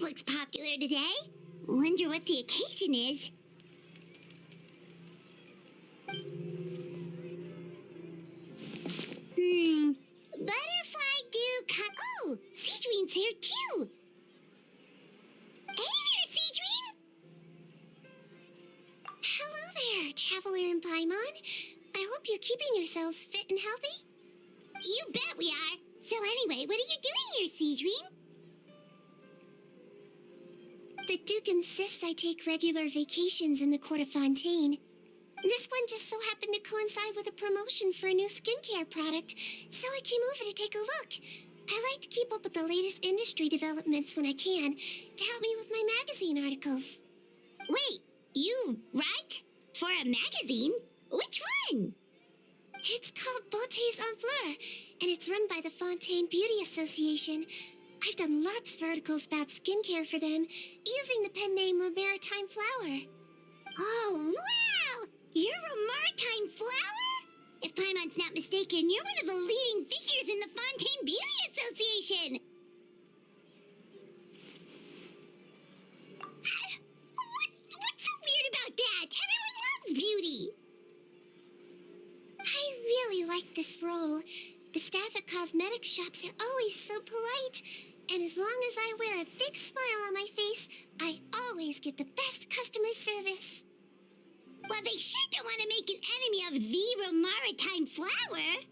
looks popular today. Wonder what the occasion is. Butterfly oh, Sijwin's here too. Hey there, Sijwin! Hello there, Traveler and Paimon. I hope you're keeping yourselves fit and healthy. You bet we are. So anyway, what are you doing here, Sijwin? The Duke insists I take regular vacations in the Court of Fontaine. This one just so happened to coincide with a promotion for a new skincare product, so I came over to take a look. I like to keep up with the latest industry developments when I can, to help me with my magazine articles. Wait, you write? For a magazine? Which one? It's called Beautés en Fleur, and it's run by the Fontaine Beauty Association. I've done lots of articles about skincare for them, using the pen name Maritime Flower. Oh, wow! You're a Maritime Flower? If Paimon's not mistaken, you're one of the leading figures in the Fontaine Beauty Association! What's so weird about that? Everyone loves beauty! I really like this role. The staff at cosmetic shops are always so polite. And as long as I wear a big smile on my face, I always get the best customer service. Well, they sure don't want to make an enemy of the Maritime Flower.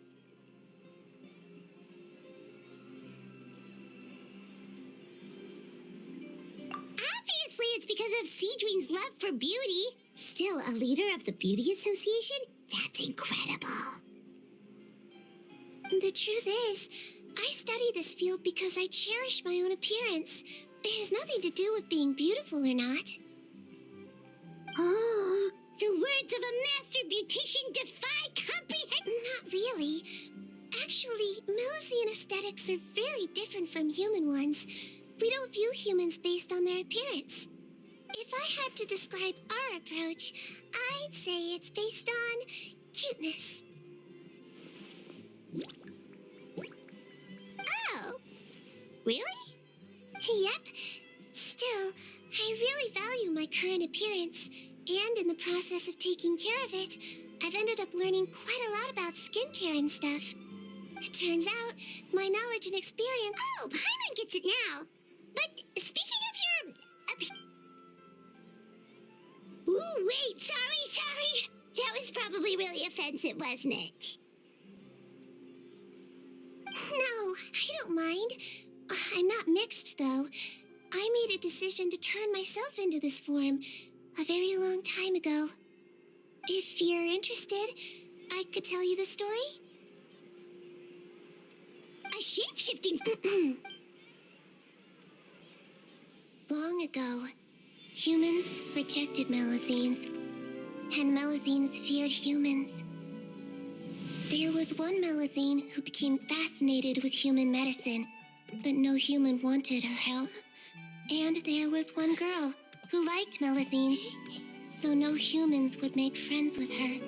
Obviously, it's because of Sijwin's love for beauty. Still, a leader of the Beauty Association? That's incredible. The truth is, I study this field because I cherish my own appearance. It has nothing to do with being beautiful or not. Oh, the words of a master beautician defy comprehension. Not really. Actually, Melusine aesthetics are very different from human ones. We don't view humans based on their appearance. If I had to describe our approach, I'd say it's based on cuteness. Oh, really? Yep. Still, I really value my current appearance, and in the process of taking care of it, I've ended up learning quite a lot about skincare and stuff. It turns out, my knowledge and experience... Oh, Paimon gets it now. But speaking of your... Ooh, wait, sorry. That was probably really offensive, wasn't it? No, I don't mind. I'm not mixed, though. I made a decision to turn myself into this form a very long time ago. If you're interested, I could tell you the story. A shape-shifting... Long ago, humans rejected Melusines, and Melusines feared humans. There was one Melusine who became fascinated with human medicine, but no human wanted her help. And there was one girl who liked Melusines, so no humans would make friends with her.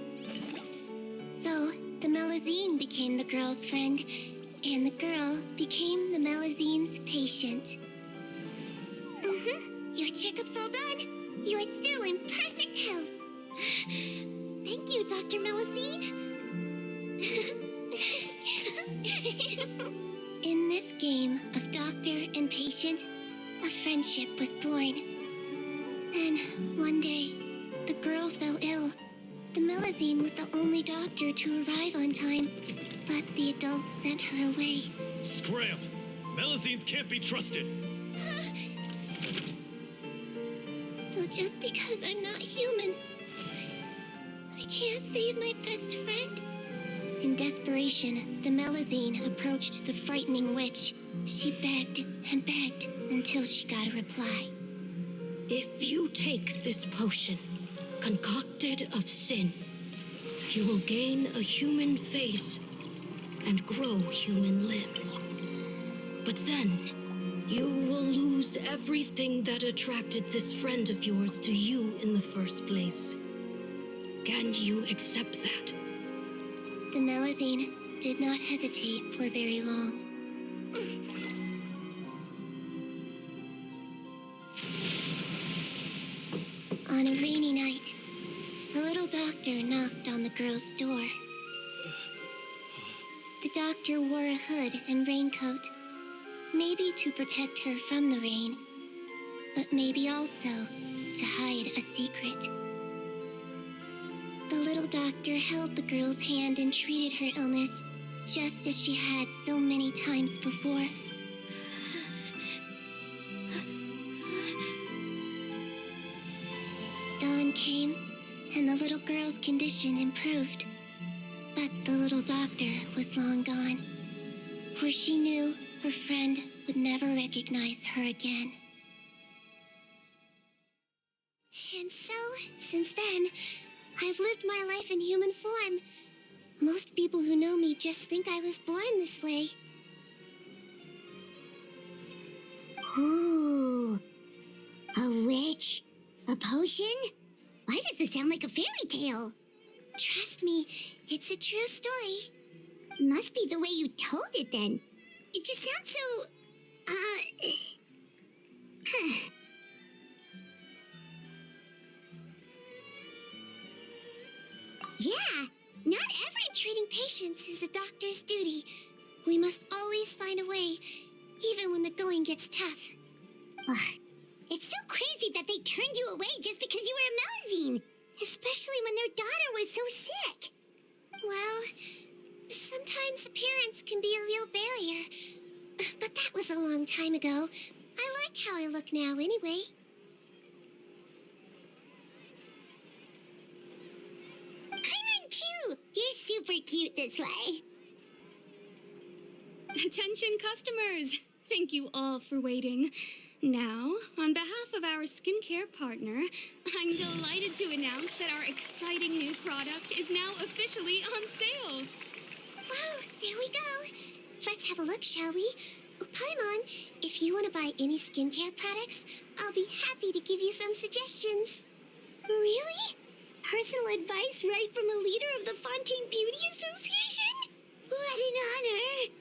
So the Melusine became the girl's friend, and the girl became the Melusine's patient. Your checkup's all done. You're still in perfect health. Thank you, Dr. Melusine. In this game of doctor and patient, a friendship was born. Then, one day, the girl fell ill. The Melusine was the only doctor to arrive on time, but the adults sent her away. Scram! Melusines can't be trusted! So just because I'm not human, I can't save my best friend? In desperation, the Melusine approached the frightening witch. She begged and begged until she got a reply. If you take this potion, concocted of sin, you will gain a human face and grow human limbs. But then, you will lose everything that attracted this friend of yours to you in the first place. Can you accept that? The Melusine did not hesitate for very long. On a rainy night, a little doctor knocked on the girl's door. The doctor wore a hood and raincoat, maybe to protect her from the rain, but maybe also to hide a secret. The little doctor held the girl's hand and treated her illness, just as she had so many times before. Dawn came, and the little girl's condition improved. But the little doctor was long gone, for she knew her friend would never recognize her again. And so, since then, I've lived my life in human form. Most people who know me just think I was born this way. Ooh, a witch? A potion? Why does this sound like a fairy tale? Trust me, it's a true story. Must be the way you told it then. It just sounds so... Yeah, not every... Treating patients is a doctor's duty. We must always find a way, even when the going gets tough. Ugh. It's so crazy that they turned you away just because you were a Melusine. Especially when their daughter was so sick. Well, sometimes appearance can be a real barrier. But that was a long time ago. I like how I look now anyway. Paimon too! You're super cute this way. Attention customers! Thank you all for waiting. Now, on behalf of our skincare partner, I'm delighted to announce that our exciting new product is now officially on sale. Well, there we go. Let's have a look, shall we? Oh, Paimon, if you want to buy any skincare products, I'll be happy to give you some suggestions. Really? Personal advice right from a leader of the Fontaine Beauty Association? What an honor!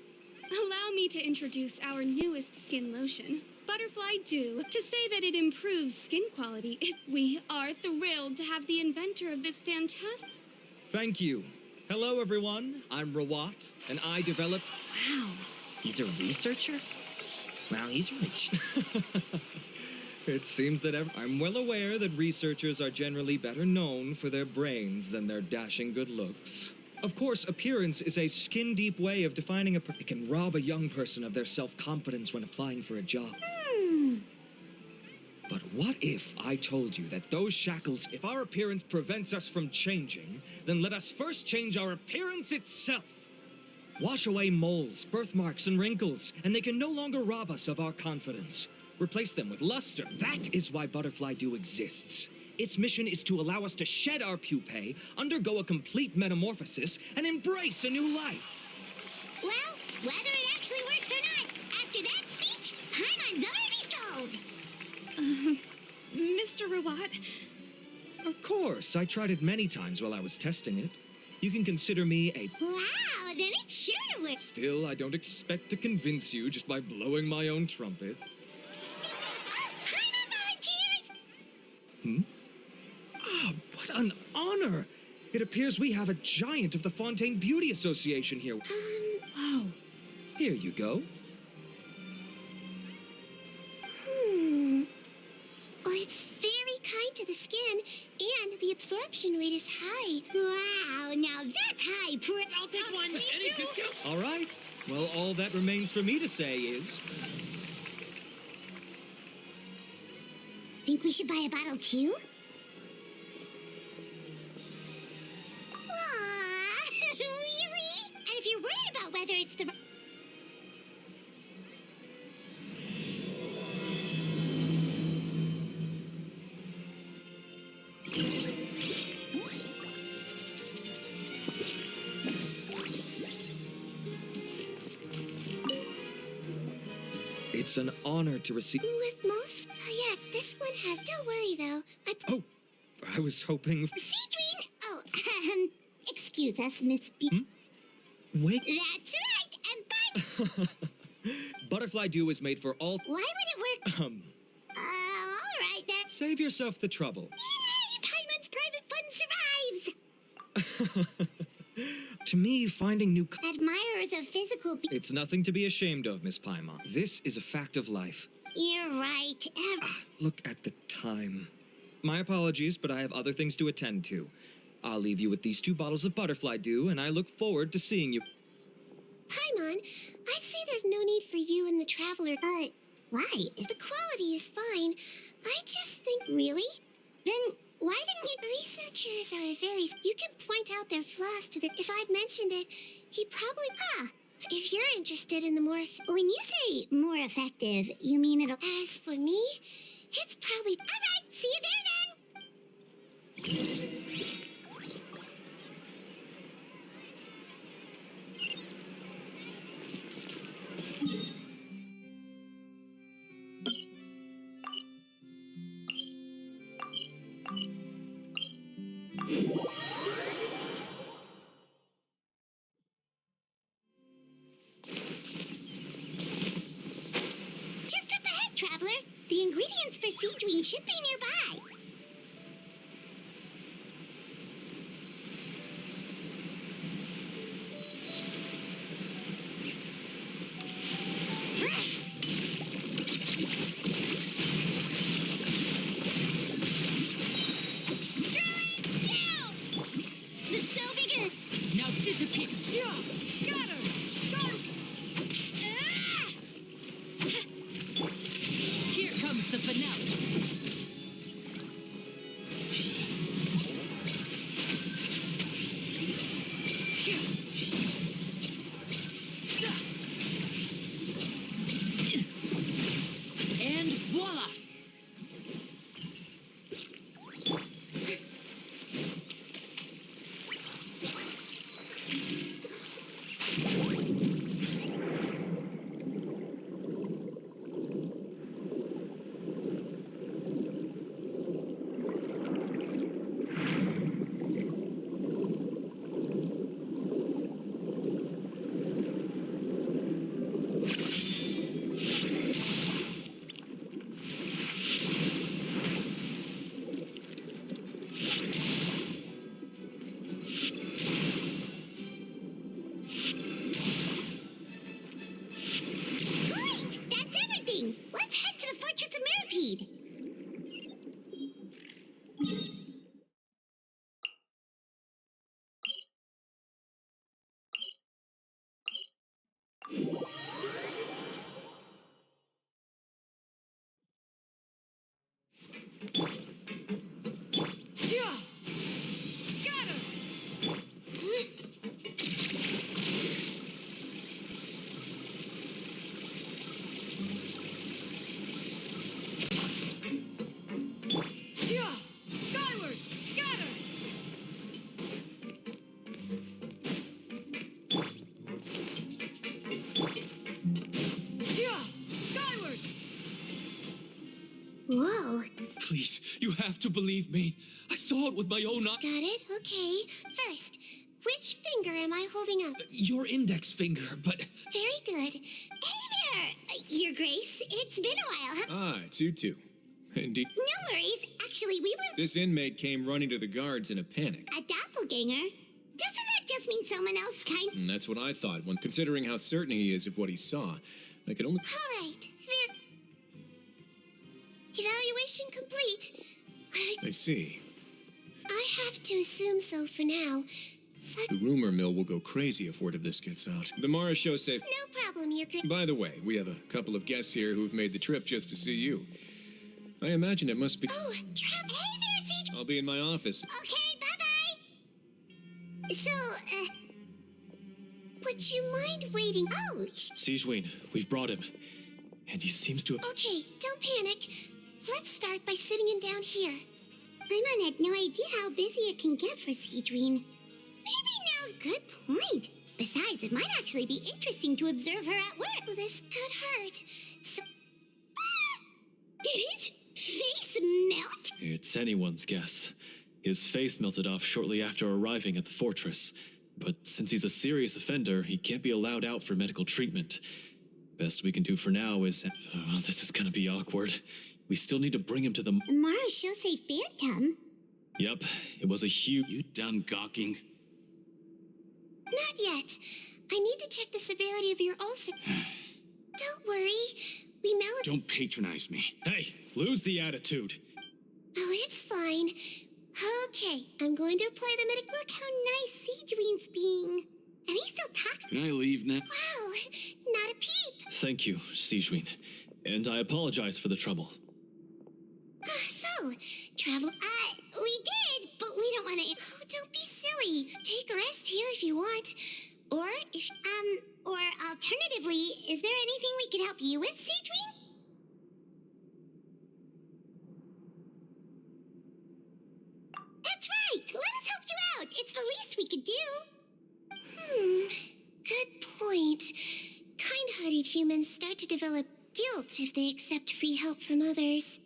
Allow me to introduce our newest skin lotion, Butterfly Dew, to say that it improves skin quality. We are thrilled to have the inventor of this fantastic... Thank you. Hello, everyone. I'm Rawat, and I developed... Wow, he's a researcher? Wow, he's rich. It seems that I'm well aware that researchers are generally better known for their brains than their dashing good looks. Of course, appearance is a skin-deep way of defining it can rob a young person of their self-confidence when applying for a job. But what if I told you that those shackles, if our appearance prevents us from changing, then let us first change our appearance itself. Wash away moles, birthmarks, and wrinkles, and they can no longer rob us of our confidence. Replace them with luster. That is why Butterfly Dew exists. Its mission is to allow us to shed our pupae, undergo a complete metamorphosis, and embrace a new life. Well, whether it actually works or not, after that speech, Paimon's already sold. Mr. Rawat, Of course, I tried it many times while I was testing it. You can consider me a... Wow, then it's sure to work. Still, I don't expect to convince you just by blowing my own trumpet. Oh, Paimon volunteers! Ah, what an honor! It appears we have a giant of the Fontaine Beauty Association here. wow, Here you go. Well, it's very kind to the skin, and the absorption rate is high. Wow, now that's high I'll take one. Any discount? All right. Well, all that remains for me to say is... Think we should buy a bottle too? Aww, really? And if you're worried about whether it's the... It's an honor to receive... With most? Yeah, this one has... Don't worry, though. Oh, I was hoping... Sijwin! Oh, excuse us, Miss B. Wait. That's right, and bye! Butterfly Dew is made for all... Why would it work? All right then. Save yourself the trouble. Yeah! To me, finding new... Admirers of physical be- It's nothing to be ashamed of, Miss Paimon. This is a fact of life. You're right. Look at the time. My apologies, but I have other things to attend to. I'll leave you with these 2 bottles of butterfly dew, and I look forward to seeing you. Paimon, I'd say there's no need for you and the Traveler. Why? The quality is fine. I just think... Really? Then why didn't you... Researchers are very... You can point out their flaws to the... If I'd mentioned it, he probably... If you're interested in the more... When you say more effective, you mean it'll... As for me, it's probably... All right, see you there then! Just up ahead, Traveler. The ingredients for Sijwin should be nearby. The show begins! Now disappear. Yeah, got her. Here comes the finale. And voila! Great! That's everything! Let's head to the Fortress of Mirapede! Yeah, got her. Yeah, skyward, got her. Yeah, skyward. Whoa. Please, you have to believe me. I saw it with my own eyes. Got it? Okay. First, which finger am I holding up? Your index finger, but... Very good. Hey there, Your Grace. It's been a while, huh? Ah, it's you two. Indeed. No worries. Actually, we were This inmate came running to the guards in a panic. a doppelganger. Doesn't that just mean someone else kind? And that's what I thought, when considering how certain he is of what he saw. I could only... All right. Evaluation complete. I see. I have to assume so for now. The rumor mill will go crazy if word of this gets out. The Mara show safe. No problem, Your Grace. By the way, we have a couple of guests here who've made the trip just to see you. I imagine it must be... Oh, hey there, Siege. I'll be in my office. Okay, bye-bye. So, Would you mind waiting? oh, Sijwin, we've brought him. And he seems to have... Okay, don't panic. Let's start by sitting him down here. Paimon had no idea how busy it can get for Sijwin. Maybe now's a good point. Besides, it might actually be interesting to observe her at work. Well, this could hurt. So, Did his face melt? It's anyone's guess. His face melted off shortly after arriving at the fortress. But since he's a serious offender, he can't be allowed out for medical treatment. Best we can do for now is... Oh, this is gonna be awkward. We still need to bring him to the... Mara Shosei Phantom? Yep, it was a huge... You done gawking? Not yet. I need to check the severity of your ulcer. Don't worry. We Don't patronize me. Hey, lose the attitude. Oh, it's fine. Okay, I'm going to apply the medic. Look how nice Sijwin's being. And he still talks. Can I leave now? Wow, not a peep. Thank you, Sijwin. And I apologize for the trouble. So, travel. We did, but we don't want to. Oh, don't be silly. Take a rest here if you want. Or if. Or alternatively, is there anything we could help you with, Sijwin? That's right. Let us help you out. It's the least we could do. Good point. Kind-hearted humans start to develop guilt if they accept free help from others.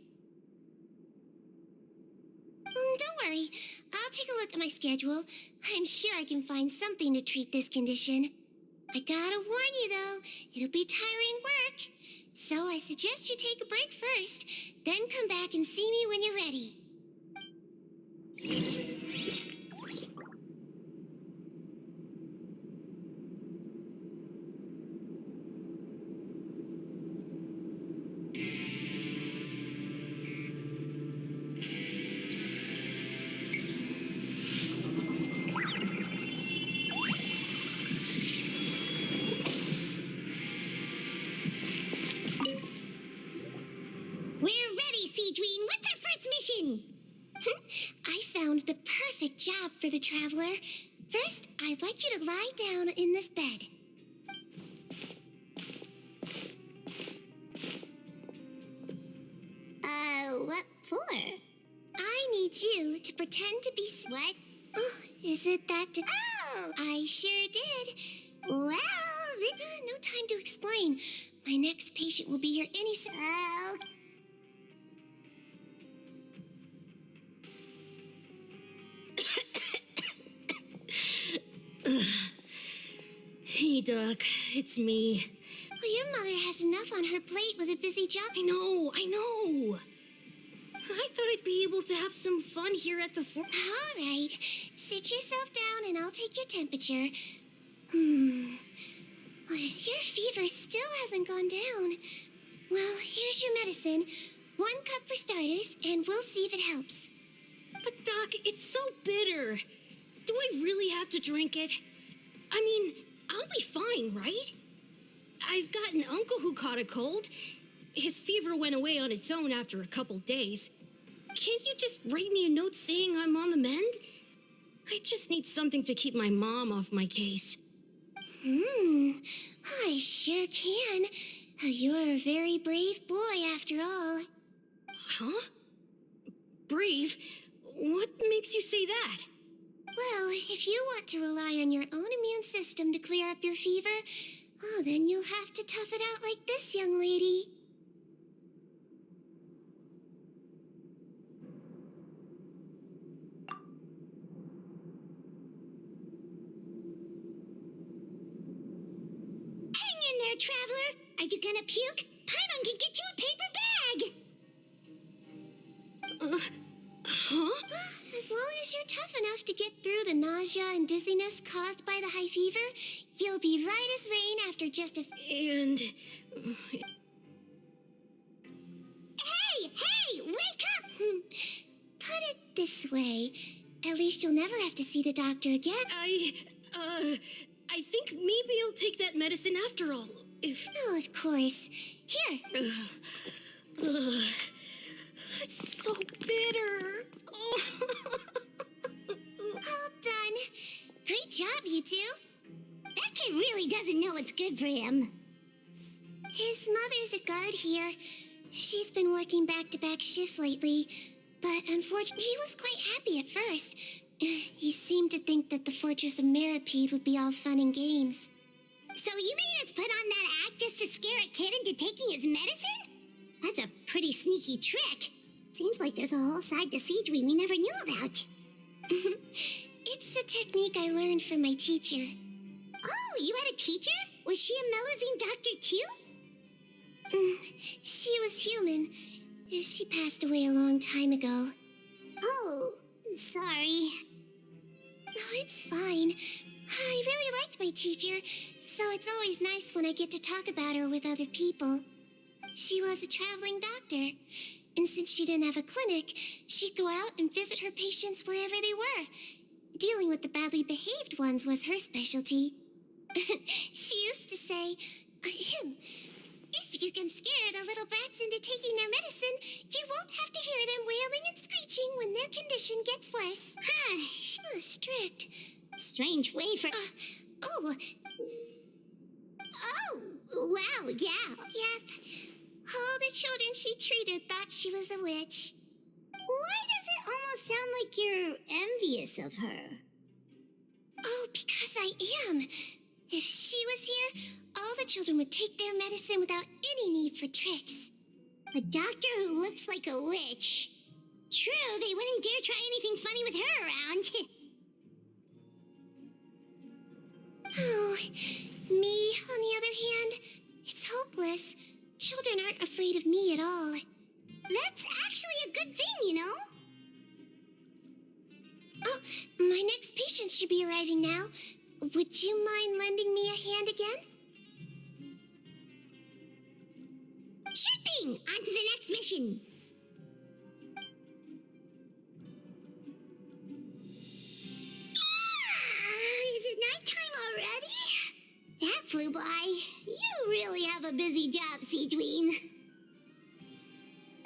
Don't worry. I'll take a look at my schedule. I'm sure I can find something to treat this condition. I gotta warn you, though, it'll be tiring work. So I suggest you take a break first, then come back and see me when you're ready. We're ready, Sijwin. What's our first mission? I found the perfect job for the traveler. First, I'd like you to lie down in this bed. What for? I need you to pretend to be... What? Oh, is it that... Oh! I sure did. Well, No time to explain. My next patient will be here any second. Hey, Doc. It's me. Well, your mother has enough on her plate with a busy job. I know. I thought I'd be able to have some fun here at the fort. All right. Sit yourself down and I'll take your temperature. Well, your fever still hasn't gone down. Well, here's your medicine. 1 cup for starters, and we'll see if it helps. But, Doc, it's so bitter. Do I really have to drink it? I mean, I'll be fine, right? I've got an uncle who caught a cold. His fever went away on its own after a couple days. Can't you just write me a note saying I'm on the mend? I just need something to keep my mom off my case. I sure can. You're a very brave boy, after all. Huh? Brave? What makes you say that? Well, if you want to rely on your own immune system to clear up your fever, oh, then you'll have to tough it out like this young lady. hang in there, traveler. Are you gonna puke? Paimon can get you a paper bag. Huh? As long as you're tough enough to get through the nausea and dizziness caused by the high fever, you'll be right as rain after just a... And... Hey, wake up! Put it this way. At least you'll never have to see the doctor again. I think maybe I'll take that medicine after all. If... Oh, of course. Here. It's so bitter. All done. Great job, you two. That kid really doesn't know what's good for him. His mother's a guard here. She's been working back-to-back shifts lately, but unfortunately, he was quite happy at first. He seemed to think that the Fortress of Meripede would be all fun and games. So you made us put on that act just to scare a kid into taking his medicine? That's a pretty sneaky trick. Seems like there's a whole side to Sijwin we never knew about. It's a technique I learned from my teacher. Oh, you had a teacher? Was she a Melazine doctor too? She was human. She passed away a long time ago. Oh, sorry. No, it's fine. I really liked my teacher, so it's always nice when I get to talk about her with other people. She was a traveling doctor, and since she didn't have a clinic, she'd go out and visit her patients wherever they were. Dealing with the badly behaved ones was her specialty. She used to say, if you can scare the little brats into taking their medicine, you won't have to hear them wailing and screeching when their condition gets worse. Strict. Strange way for... Oh, wow, yeah. yep. All the children she treated thought she was a witch. Why does it almost sound like you're envious of her? Oh, because I am. If she was here, all the children would take their medicine without any need for tricks. A doctor who looks like a witch. True, they wouldn't dare try anything funny with her around. Oh, me, on the other hand, it's hopeless. Children aren't afraid of me at all. That's actually a good thing, you know? Oh, my next patient should be arriving now. Would you mind lending me a hand again? Sure thing! On to the next mission. Is it nighttime already? That flew by. You really have a busy job, Sijwin.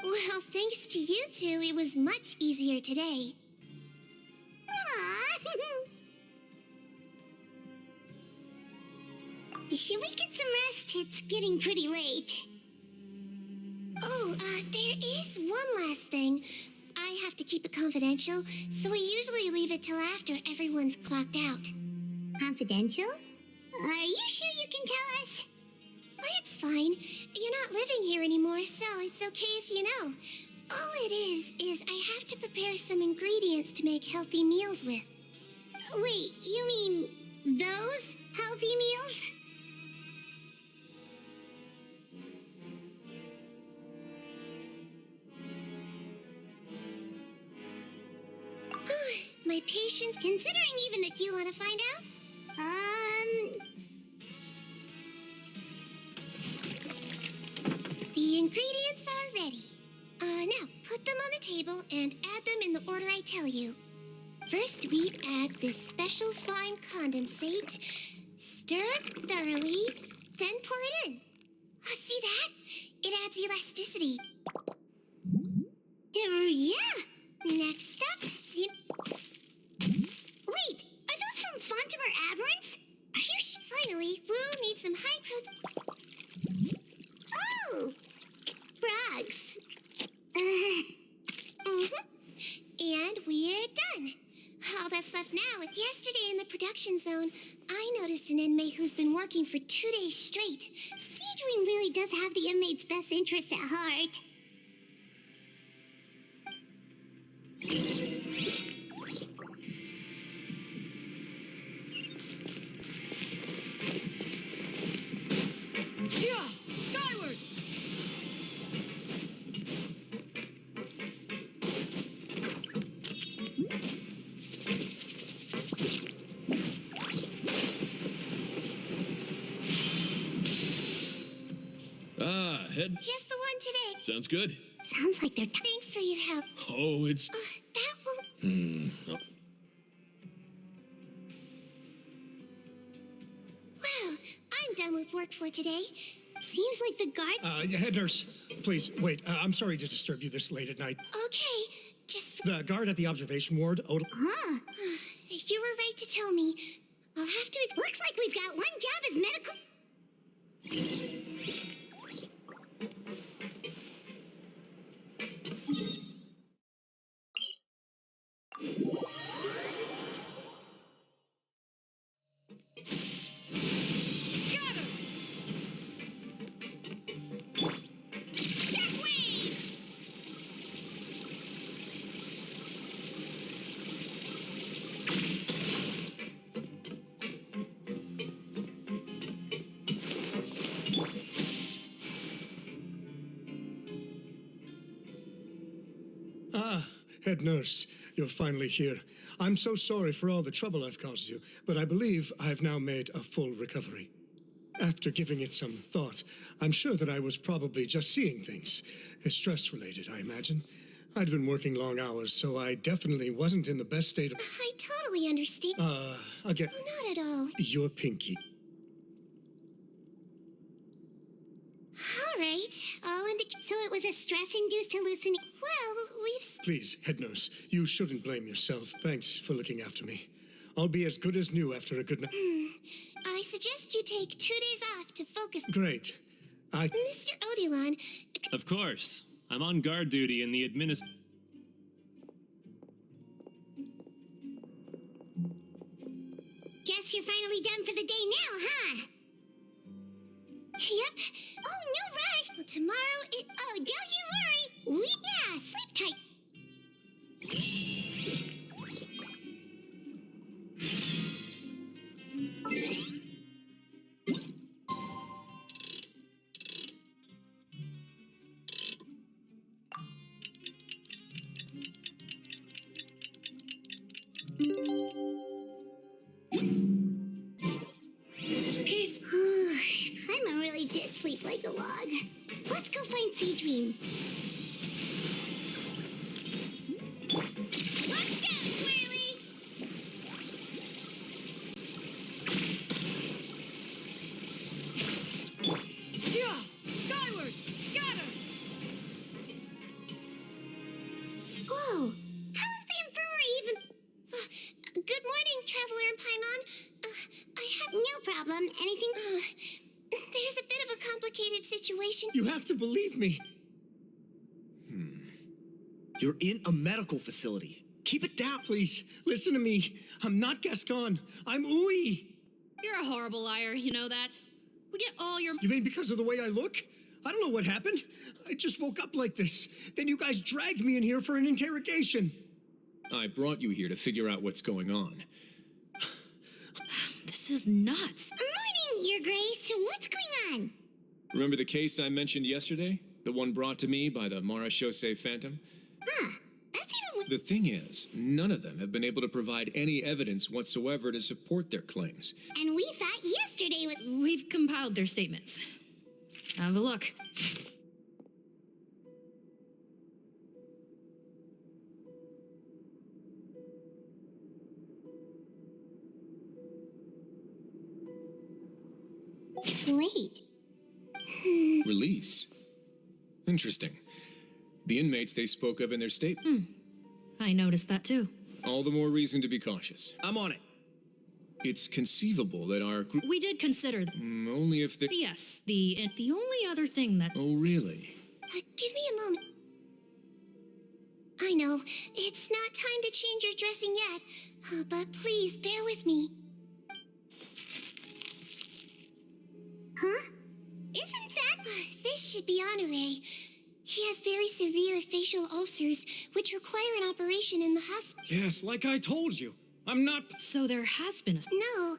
Well, thanks to you two, it was much easier today. Aww. Should we get some rest? It's getting pretty late. Oh, there is one last thing. I have to keep it confidential, so we usually leave it till after everyone's clocked out. Confidential? Are you sure you can tell us? Well, it's fine. You're not living here anymore, so it's okay if you know. All it is I have to prepare some ingredients to make healthy meals with. Wait, you mean those healthy meals? My patients, considering even that you want to find out? The ingredients are ready. Now, put them on the table and add them in the order I tell you. First, we add this special slime condensate. Stir it thoroughly, then pour it in. See that? It adds elasticity. Yeah. Next up, see... Wait, are those from Fontimer Aberrants? Are you Finally, we'll need some high protein... Oh! Frogs. And we're done. All that's left now. Yesterday in the production zone, I noticed an inmate who's been working for 2 days straight. Sijwin really does have the inmate's best interests at heart. Yeah! Skyward! Head. Just the one today. Sounds good. Sounds like they're... Thanks for your help. Oh, it's... That won't... Oh. Well, I'm done with work for today. Seems like the guard... Head nurse, please, wait. I'm sorry to disturb you this late at night. Okay, just... The guard at the observation ward, Odal... Huh. You were right to tell me. I'll have to... Looks like we've got one job as medical... Scatter! Shockwave! Head nurse, you're finally here. I'm so sorry for all the trouble I've caused you, but I believe I've now made a full recovery. After giving it some thought, I'm sure that I was probably just seeing things. Stress-related, I imagine. I'd been working long hours, so I definitely wasn't in the best state of... I totally understand. Again... Oh, not at all. Your pinky. All right, I'll indicate. So it was a stress-induced hallucination. Well, we've... Please, head nurse, you shouldn't blame yourself. Thanks for looking after me. I'll be as good as new after a good night. I suggest you take 2 days off to focus. Great. Mr. Odilon, Of course. I'm on guard duty in the Guess you're finally done for the day now, huh? Yep. Oh, no rush. Well, tomorrow it... Oh, don't you worry. Yeah, sleep tight. Peace. Paimon really did sleep like a log. Let's go find Sijwin. Let's go, Swirly! Yeah! Skyward! Scatter! Whoa! How is the infirmary even... Good morning, Traveler and Paimon. I have... No problem. Anything... There's a bit of a complicated situation. You have to believe me. You're in a medical facility. Keep it down. Please, listen to me. I'm not Gascon. I'm Uy. You're a horrible liar, you know that? We get all your... You mean because of the way I look? I don't know what happened. I just woke up like this. Then you guys dragged me in here for an interrogation. I brought you here to figure out what's going on. This is nuts. Morning, Your Grace. What's going on? Remember the case I mentioned yesterday? The one brought to me by the Marachose Phantom? That's even... The thing is, none of them have been able to provide any evidence whatsoever to support their claims. And we thought yesterday was... We've compiled their statements. Have a look. Wait. Release? Interesting. The inmates they spoke of in their statement. I noticed that too. All the more reason to be cautious. I'm on it. It's conceivable that our group... We did consider them. Only if they... Yes, the only other thing that... Oh, really? Give me a moment. I know, it's not time to change your dressing yet, but please bear with me. Huh? Isn't that... This should be Honore. He has very severe facial ulcers, which require an operation in the hospital. Yes, like I told you. I'm not... So there has been a... No,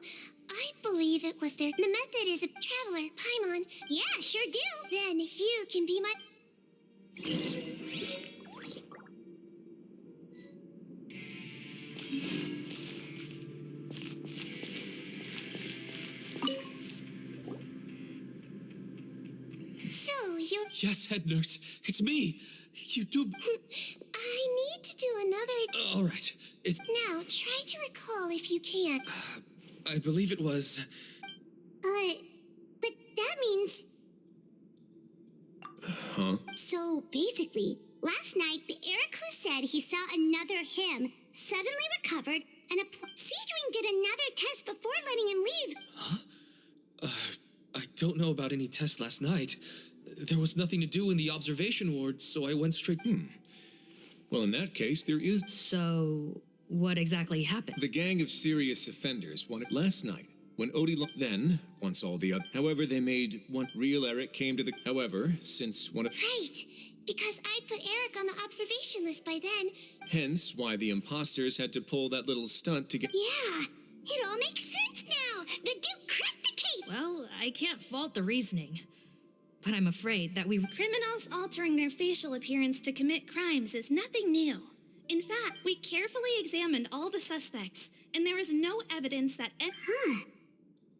I believe it was their... The method is a Traveler, Paimon. Yeah, sure do. Then you can be my... So, you're... Yes, head nurse. It's me. You do... I need to do another... All right. It's... Now, try to recall if you can. I believe it was... But that means... Huh? So, basically, last night, the Eric who said he saw another him suddenly recovered, and Sijwin did another test before letting him leave. I don't know about any test last night. There was nothing to do in the observation ward, so I went straight... Well, in that case, there is... So, what exactly happened? The gang of serious offenders wanted last night, when Odie... Then, once all the other... However, they made one... Real Eric came to the... However, since one of... Right, because I put Eric on the observation list by then. Hence, why the imposters had to pull that little stunt to get... Yeah, it all makes sense now. The Duke cracked the case. Well, I can't fault the reasoning. But I'm afraid that Criminals altering their facial appearance to commit crimes is nothing new. In fact, we carefully examined all the suspects, and there is no evidence that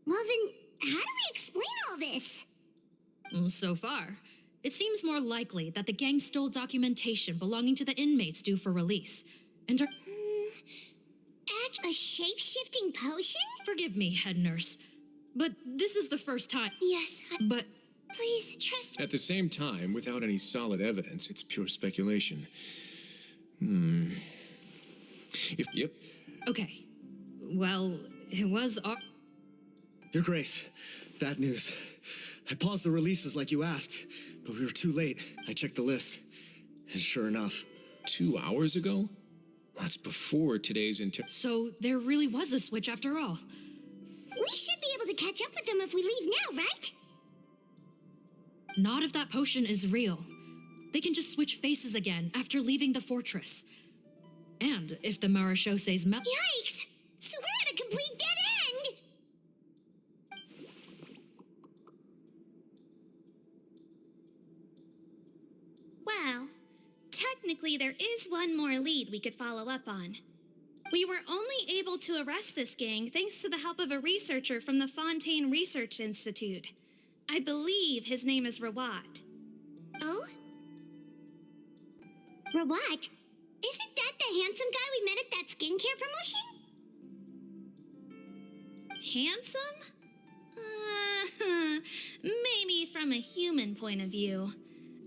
Well then, how do we explain all this? So far, it seems more likely that the gang stole documentation belonging to the inmates due for release, and are— A shape-shifting potion? Forgive me, head nurse, but this is the first time. Yes, But please trust me. At the same time, without any solid evidence, it's pure speculation. Yep. okay, well, it was our— Your Grace, bad news. I paused the releases like you asked, but we were too late. I checked the list, and sure enough. 2 hours ago? That's before today's So there really was a switch after all. We should be able to catch up with them if we leave now, right? Not if that potion is real. They can just switch faces again after leaving the fortress. And if the Maréchaussee's Yikes! So we're at a complete dead end! Well, technically there is one more lead we could follow up on. We were only able to arrest this gang thanks to the help of a researcher from the Fontaine Research Institute. I believe his name is Rawat. Oh? Rawat? Isn't that the handsome guy we met at that skincare promotion? Handsome? Maybe from a human point of view.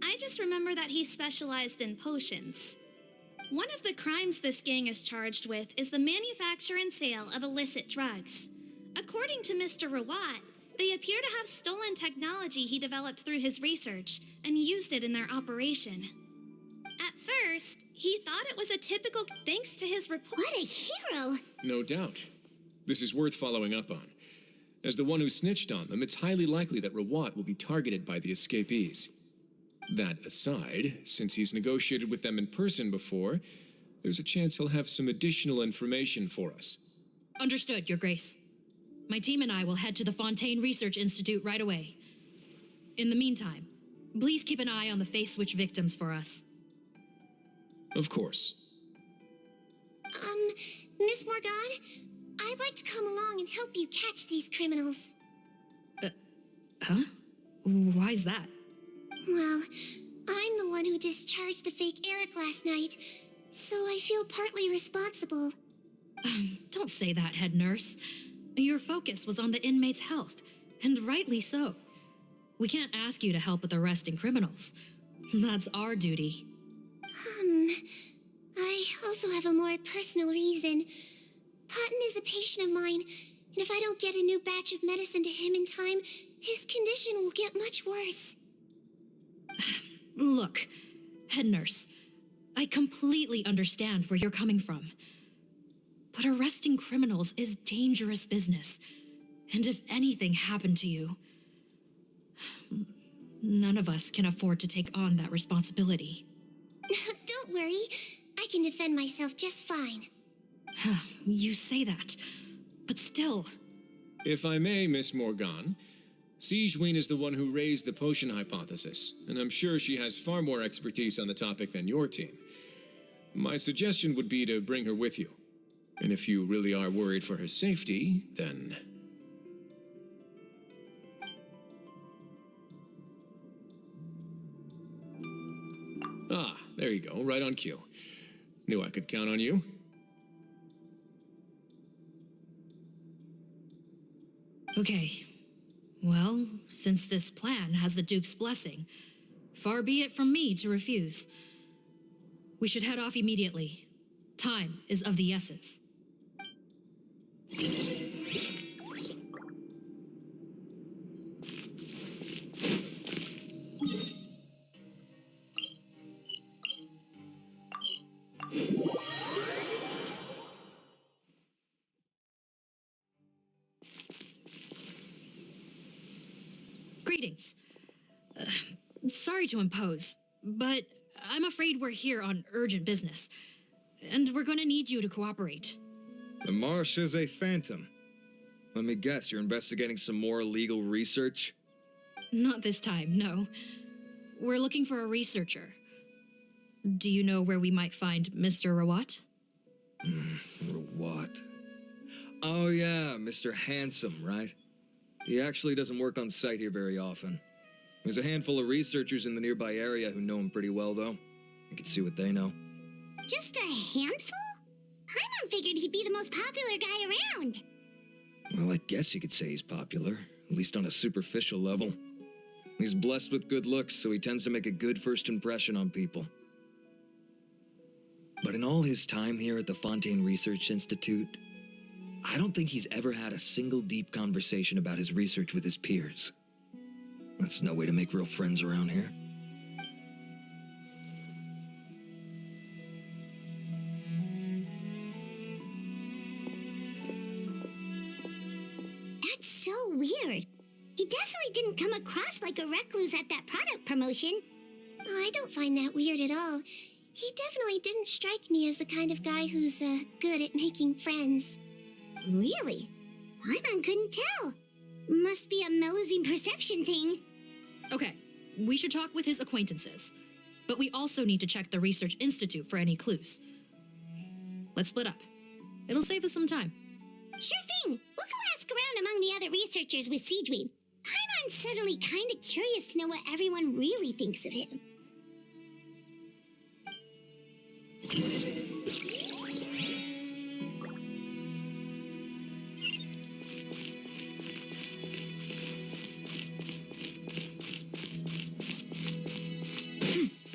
I just remember that he specialized in potions. One of the crimes this gang is charged with is the manufacture and sale of illicit drugs. According to Mr. Rawat, they appear to have stolen technology he developed through his research and used it in their operation. At first, he thought it was a typical thanks to his report. What a hero! No doubt. This is worth following up on. As the one who snitched on them, it's highly likely that Rawat will be targeted by the escapees. That aside, since he's negotiated with them in person before, there's a chance he'll have some additional information for us. Understood, Your Grace. My team and I will head to the Fontaine Research Institute right away. In the meantime, please keep an eye on the face switch victims for us. Of course. Miss Morgan, I'd like to come along and help you catch these criminals. Huh? Why's that? Well, I'm the one who discharged the fake Eric last night, so I feel partly responsible. Don't say that, head nurse. Your focus was on the inmates' health, and rightly so. We can't ask you to help with arresting criminals. That's our duty. I also have a more personal reason. Cotton is a patient of mine, and if I don't get a new batch of medicine to him in time, his condition will get much worse. Look, head nurse, I completely understand where you're coming from. But arresting criminals is dangerous business. And if anything happened to you, none of us can afford to take on that responsibility. Don't worry, I can defend myself just fine. You say that, but still. If I may, Miss Morgan, Sijwin is the one who raised the potion hypothesis, and I'm sure she has far more expertise on the topic than your team. My suggestion would be to bring her with you. And if you really are worried for her safety, then... Ah, there you go, right on cue. Knew I could count on you. Okay. Well, since this plan has the Duke's blessing, far be it from me to refuse. We should head off immediately. Time is of the essence. Greetings. Sorry to impose, but I'm afraid we're here on urgent business, and we're gonna need you to cooperate. The Marsh is a phantom. Let me guess, you're investigating some more legal research? Not this time, no. We're looking for a researcher. Do you know where we might find Mr. Rawat? Rawat. Oh yeah, Mr. Handsome, right? He actually doesn't work on site here very often. There's a handful of researchers in the nearby area who know him pretty well, though. You can see what they know. Just a handful? Paimon figured he'd be the most popular guy around. Well, I guess you could say he's popular, at least on a superficial level. He's blessed with good looks, so he tends to make a good first impression on people. But in all his time here at the Fontaine Research Institute, I don't think he's ever had a single deep conversation about his research with his peers. That's no way to make real friends around here. That's so weird. He definitely didn't come across like a recluse at that product promotion. Oh, I don't find that weird at all. He definitely didn't strike me as the kind of guy who's good at making friends. Really? Paimon couldn't tell. Must be a Melusine perception thing. Okay, we should talk with his acquaintances. But we also need to check the Research Institute for any clues. Let's split up. It'll save us some time. Sure thing. We'll go ask around among the other researchers with Sijwin. Paimon's certainly kind of curious to know what everyone really thinks of him.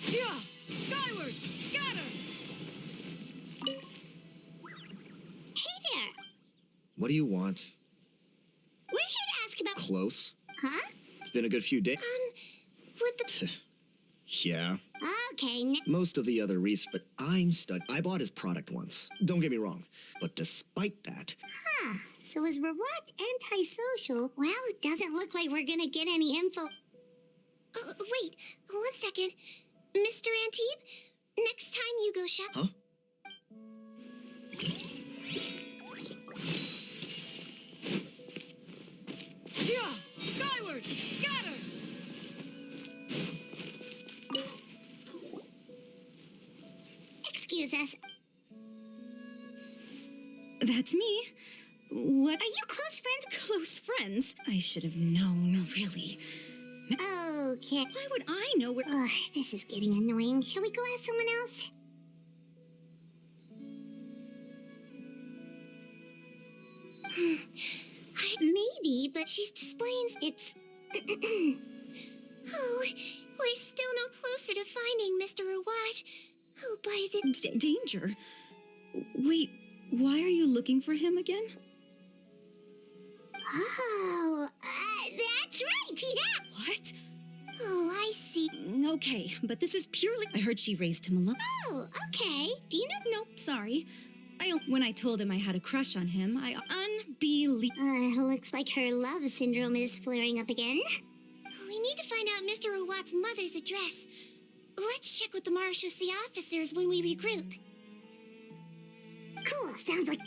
Yeah! Skyward! Scatter! Hey there! What do you want? We're here to ask about... Close? Huh? It's been a good few days. Would the... Yeah. Okay, Most of the other but I'm stuck. I bought his product once. Don't get me wrong. But despite that... Huh. So is Rawat antisocial? Well, it doesn't look like we're gonna get any info. Wait, 1 second. Mr. Antibes, next time you go shop... Huh? Yeah! Skyward! Scatter! Excuse us. That's me. What? Are you close friends? Close friends? I should have known, really. Okay. Why would I know where... Ugh, this is getting annoying. Shall we go ask someone else? Maybe, but She's displaying... it's... Oh, we're still no closer to finding Mr. Rawat. Oh, by the... danger. Wait, why are you looking for him again? Oh, that's right, yeah! What? Oh, I see. Okay, but this is purely... I heard she raised him alone. Oh, okay. Do you know... Nope, sorry. When I told him I had a crush on him, I looks like her love syndrome is flaring up again. We need to find out Mr. Rawat's mother's address. Let's check with the Marechaussee officers when we regroup. Cool, sounds like...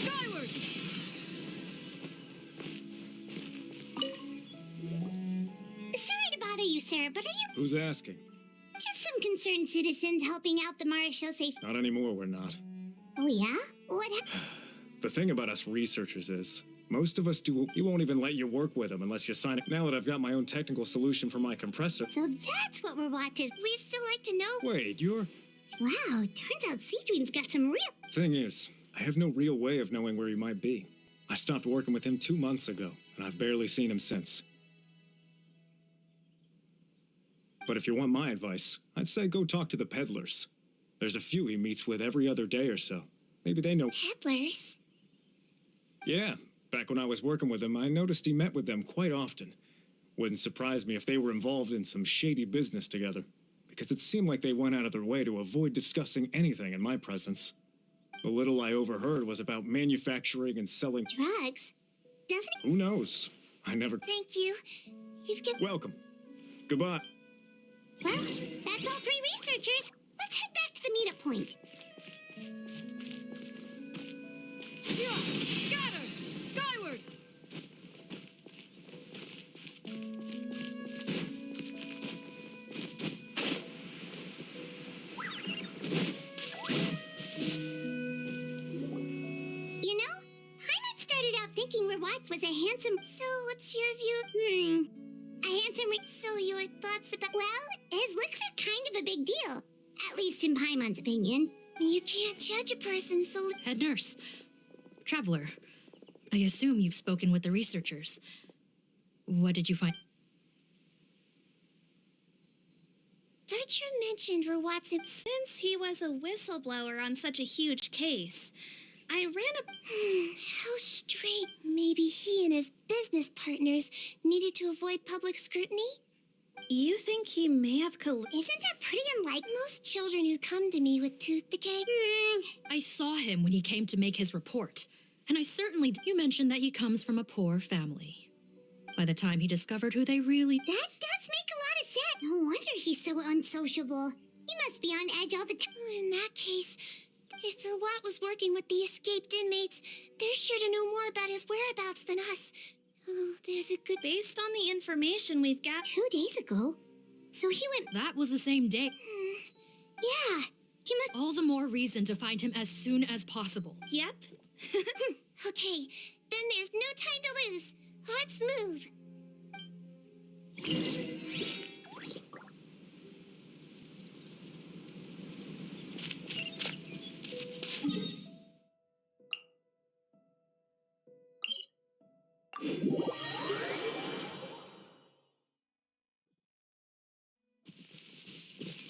Skyward! Sorry to bother you, sir, but are you... Who's asking? Just some concerned citizens helping out the Marechaussee... Not anymore, we're not. Oh, yeah? What The thing about us researchers is, most of us you won't even let you work with them unless you sign it. Now that I've got my own technical solution for my compressor... So that's what Rawat is... We'd still like to know... Wait, you're... Wow, turns out Sijwin's got some real... Thing is, I have no real way of knowing where he might be. I stopped working with him 2 months ago, and I've barely seen him since. But if you want my advice, I'd say go talk to the peddlers. There's a few he meets with every other day or so. Maybe they know... Peddlers? Yeah, back when I was working with him, I noticed he met with them quite often. Wouldn't surprise me if they were involved in some shady business together, because it seemed like they went out of their way to avoid discussing anything in my presence. The little I overheard was about manufacturing and selling... Drugs? Doesn't... Who knows? I never... Thank you. You've given... Welcome. Goodbye. Well, that's all 3 researchers. Let's head back to the meetup point. Yeah! Scatter! Skyward! Watts was a handsome... So, what's your view? A handsome... So, your thoughts about... Well, his looks are kind of a big deal. At least in Paimon's opinion. You can't judge a person so... Head nurse. Traveler. I assume you've spoken with the researchers. What did you find? Bertram mentioned Watson. Since he was a whistleblower on such a huge case, I ran a... How straight. Maybe he and his business partners needed to avoid public scrutiny? You think he may have Isn't that pretty unlike... Most children who come to me with tooth decay... I saw him when he came to make his report. And I certainly... You mentioned that he comes from a poor family. By the time he discovered who they really... That does make a lot of sense. No wonder he's so unsociable. He must be on edge all the time. In that case, if Watt was working with the escaped inmates, they're sure to know more about his whereabouts than us. Oh, there's a good... Based on the information we've got... 2 days ago? So he went... That was the same day. Yeah, he must... All the more reason to find him as soon as possible. Yep. Okay, then there's no time to lose. Let's move.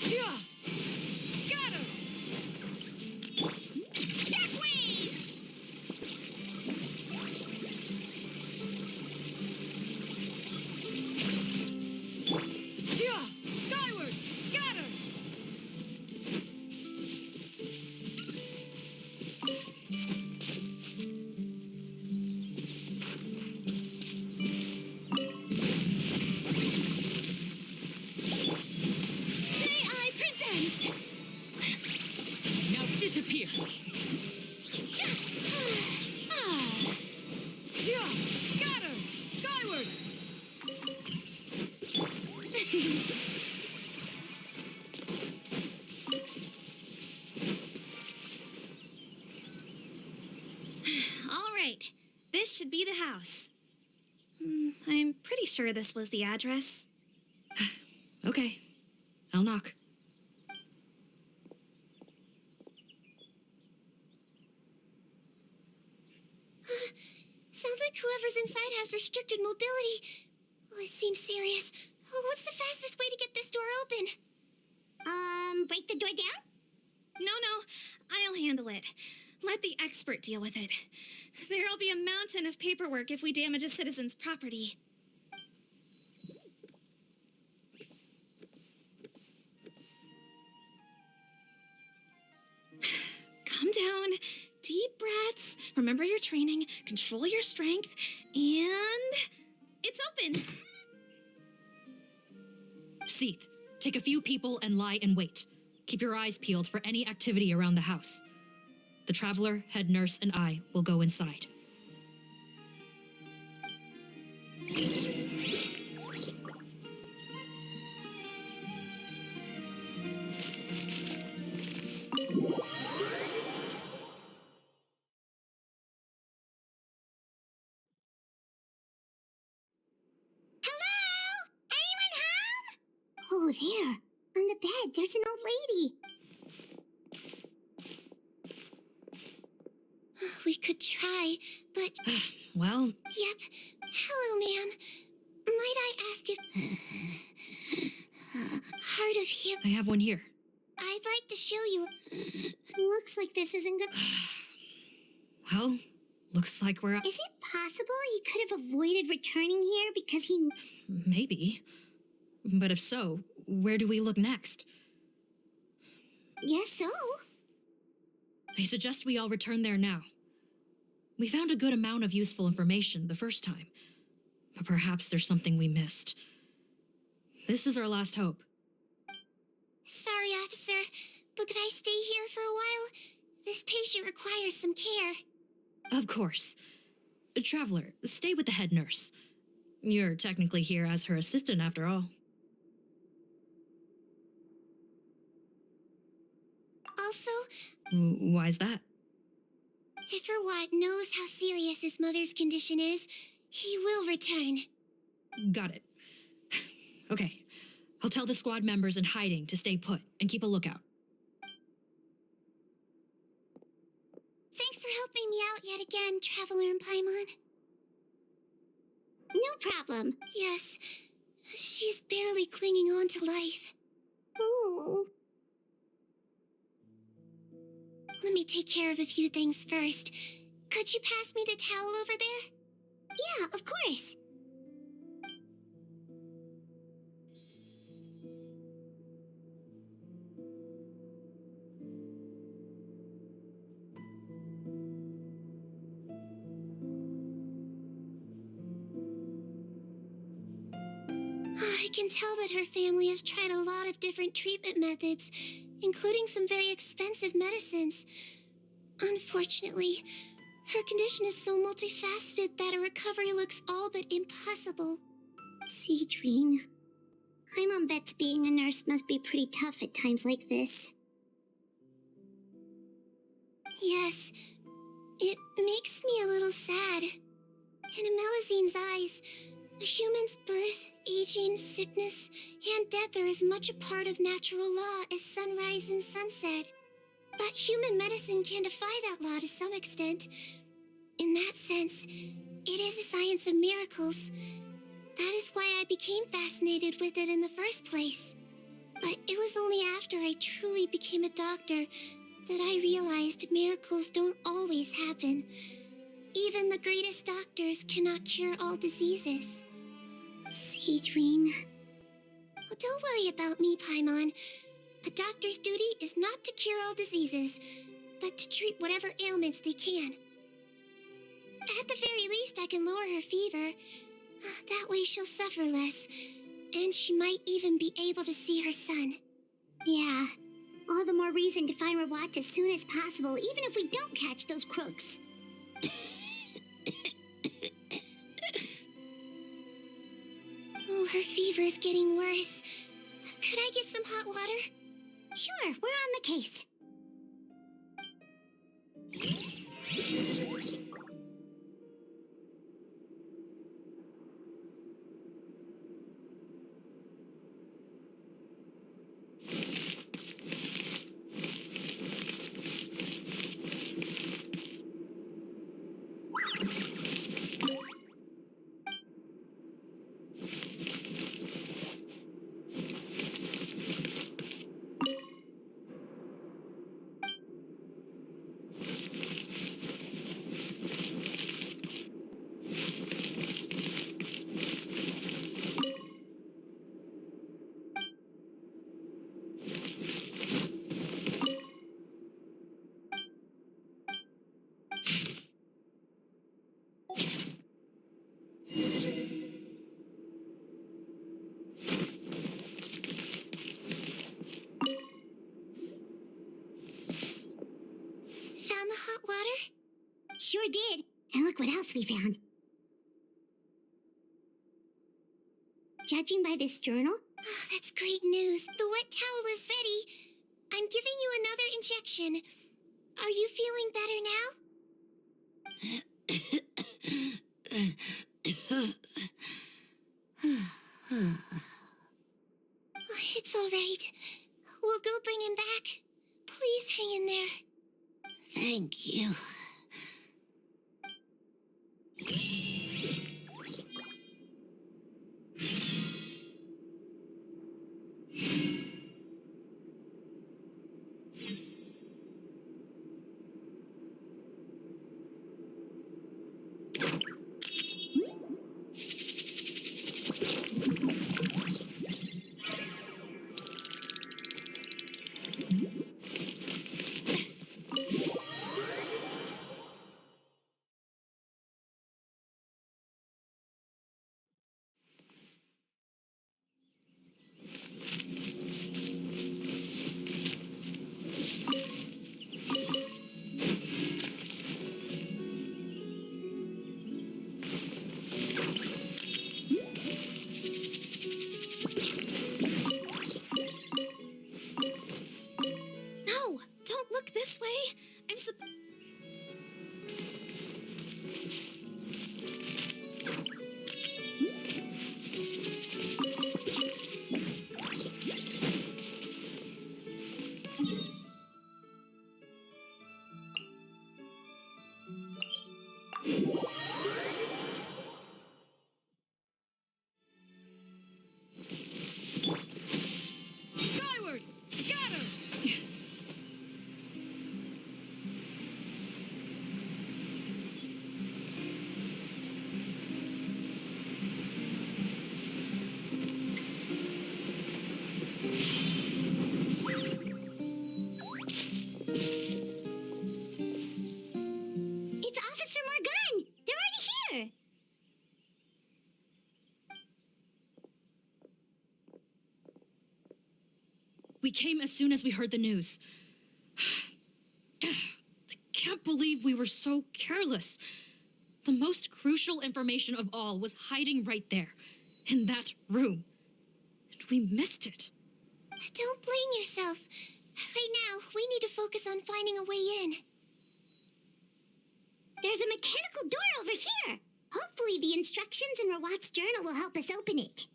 Yeah! Scatter! Shockwave! Yeah! Skyward! Scatter! May I present? Now disappear! Yeah! Scatter! Skyward! All right. This should be the house. I'm pretty sure this was the address. Okay. I'll knock. Sounds like whoever's inside has restricted mobility. Oh, it seems serious. Oh, what's the fastest way to get this door open? Break the door down? No, I'll handle it. Let the expert deal with it. There'll be a mountain of paperwork if we damage a citizen's property. Calm down. Deep breaths. Remember your training. Control your strength. And... it's open. Seath, take a few people and lie in wait. Keep your eyes peeled for any activity around the house. The Traveler, head nurse, and I will go inside. Oh, there. On the bed, there's an old lady. We could try, but... Well... Yep. Hello, ma'am. Might I ask if... Hard of hearing... I have one here. I'd like to show you... Looks like this isn't good. Well, looks like we're... Is it possible he could have avoided returning here because he... Maybe. But if so, where do we look next? Yes, so. I suggest we all return there now. We found a good amount of useful information the first time, but perhaps there's something we missed. This is our last hope. Sorry, officer, but could I stay here for a while? This patient requires some care. Of course. Traveler, stay with the head nurse. You're technically here as her assistant after all. Also... Why's that? If Erwat knows how serious his mother's condition is, he will return. Got it. Okay. I'll tell the squad members in hiding to stay put and keep a lookout. Thanks for helping me out yet again, Traveler and Paimon. No problem. Yes, she's barely clinging on to life. Oh. Let me take care of a few things first. Could you pass me the towel over there? Yeah, of course. I can tell that her family has tried a lot of different treatment methods, including some very expensive medicines. Unfortunately, her condition is so multifaceted that a recovery looks all but impossible. Sijwin. Paimon bets being a nurse must be pretty tough at times like this. Yes, it makes me a little sad. In Amelizine's eyes, a human's birth, aging, sickness, and death are as much a part of natural law as sunrise and sunset. But human medicine can defy that law to some extent. In that sense, it is a science of miracles. That is why I became fascinated with it in the first place. But it was only after I truly became a doctor that I realized miracles don't always happen. Even the greatest doctors cannot cure all diseases. Sijwin. Well, don't worry about me, Paimon. A doctor's duty is not to cure all diseases, but to treat whatever ailments they can. At the very least, I can lower her fever. That way she'll suffer less, and she might even be able to see her son. Yeah, all the more reason to find Rawat as soon as possible, even if we don't catch those crooks. Oh, her fever is getting worse. Could I get some hot water? Sure, we're on the case. Found the hot water? Sure did. And look what else we found. Judging by this journal, Oh, that's great news. The wet towel is ready. I'm giving you another injection. Are you feeling better now? It's all right. We'll go bring him back. Please hang in there. thank you. Skyward! Scatter! It's Officer Morgan! They're already here! We came as soon as we heard the news. I can't believe we were so careless. The most crucial information of all was hiding right there, in that room. And we missed it. Don't blame yourself. Right now, we need to focus on finding a way in. There's a mechanical door over here! Hopefully the instructions in Rawat's journal will help us open it.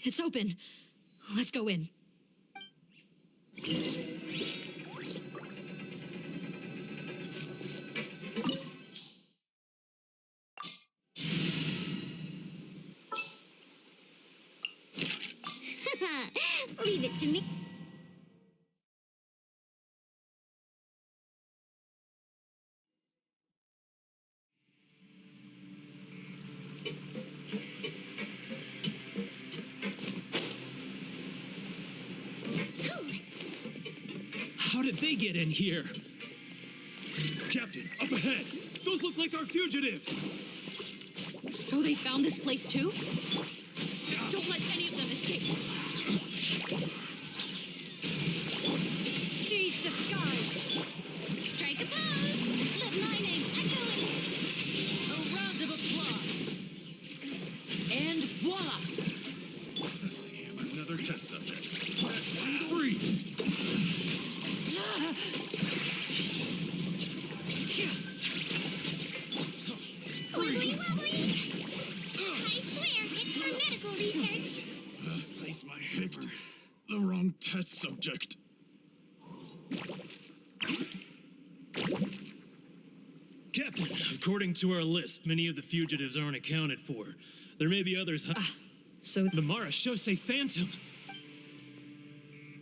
It's open. Let's go in. Leave it to me. How did they get in here? Captain, up ahead! Those look like our fugitives! So they found this place too? Don't let any of them escape. Seize the skies! Strike a pose! Let my name echoes! A round of applause! And voila! Another test subject. Freeze! Wobbly wobbly! I swear, it's for medical research. Place my paper. The wrong test subject. Captain, according to our list, many of the fugitives aren't accounted for. There may be others. So the Marachose Phantom.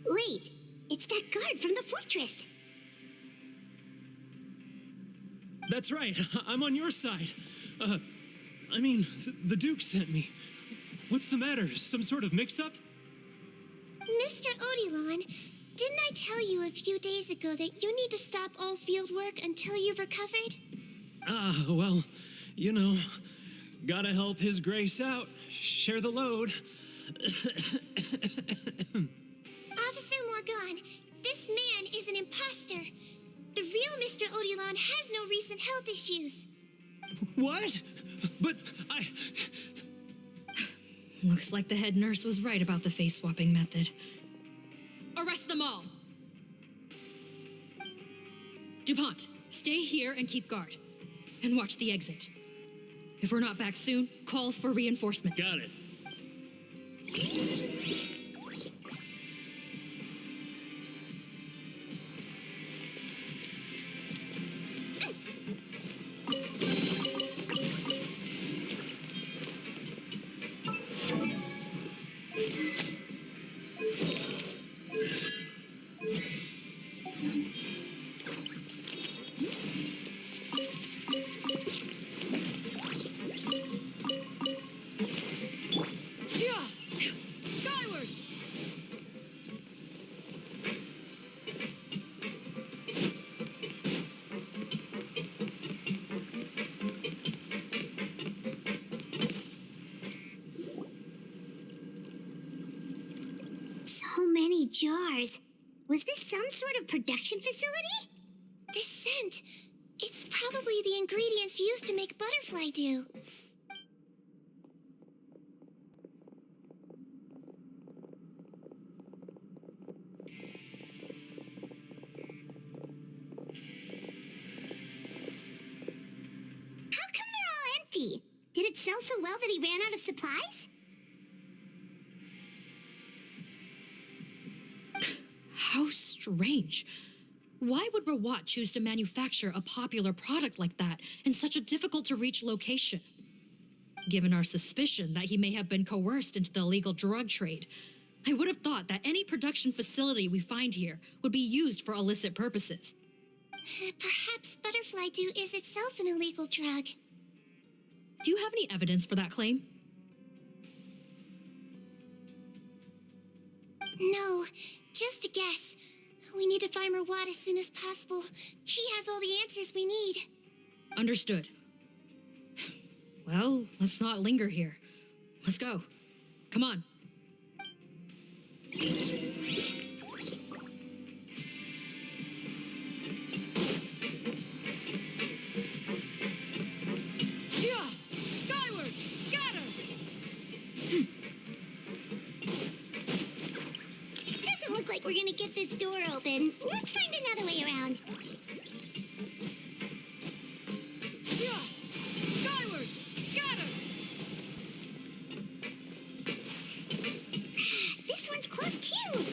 Wait, it's that guard from the fortress. That's right. I'm on your side. The Duke sent me. What's the matter? Some sort of mix-up? Mr. Odilon, didn't I tell you a few days ago that you need to stop all field work until you've recovered? Well, you know, gotta help His Grace out. Share the load. Officer Morgan, this man is an imposter. The real Mr. Odilon has no recent health issues. What? But I... Looks like the head nurse was right about the face-swapping method. Arrest them all! DuPont, stay here and keep guard. And watch the exit. If we're not back soon, call for reinforcement. Got it. Skyward! So many jars. Was this some sort of production facility? This scent, it's probably the ingredients used to make butterfly dew. so well that he ran out of supplies? How strange. Why would Rawat choose to manufacture a popular product like that in such a difficult-to-reach location? Given our suspicion that he may have been coerced into the illegal drug trade, I would have thought that any production facility we find here would be used for illicit purposes. Perhaps butterfly dew is itself an illegal drug. Do you have any evidence for that claim? No, just a guess. We need to find Rawat as soon as possible. He has all the answers we need. Understood. Well, let's not linger here. Let's go. Come on. Yeah! Skyward! Scatter! Doesn't look like we're gonna get this door open. Let's find another way around. Yeah! Skyward! Scatter! This one's closed too.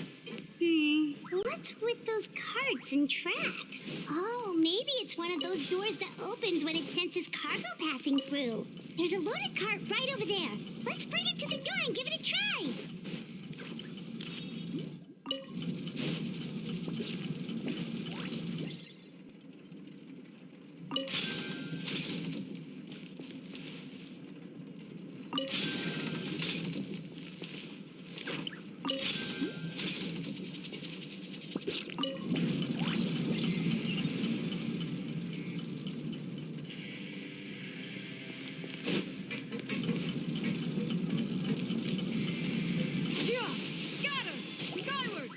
What's with those carts and tracks? Oh, maybe it's one of those doors that opens when it senses cargo passing through. There's a loaded cart right over there. Let's bring it to the door and give it a try. Yeah! Scatter! Skyward!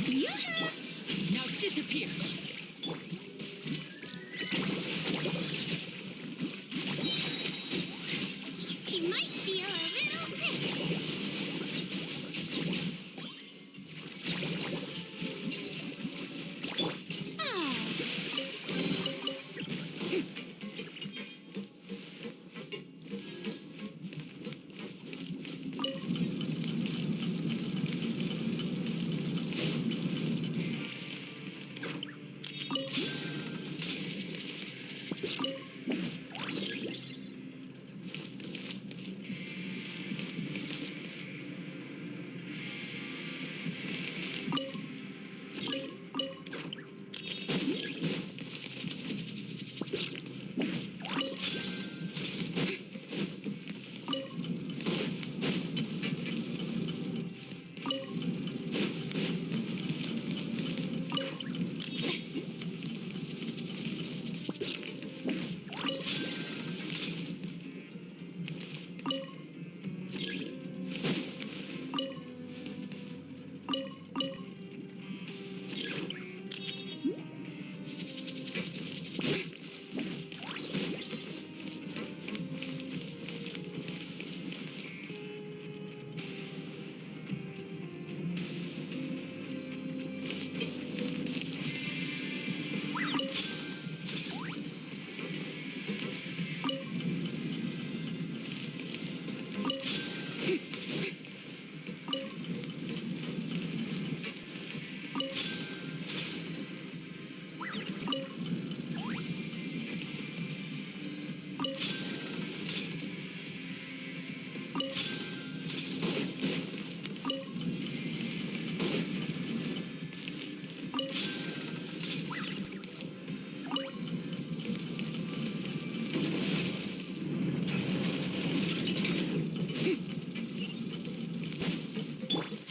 Yoo-hoo! Now disappear! He might feel a little quick.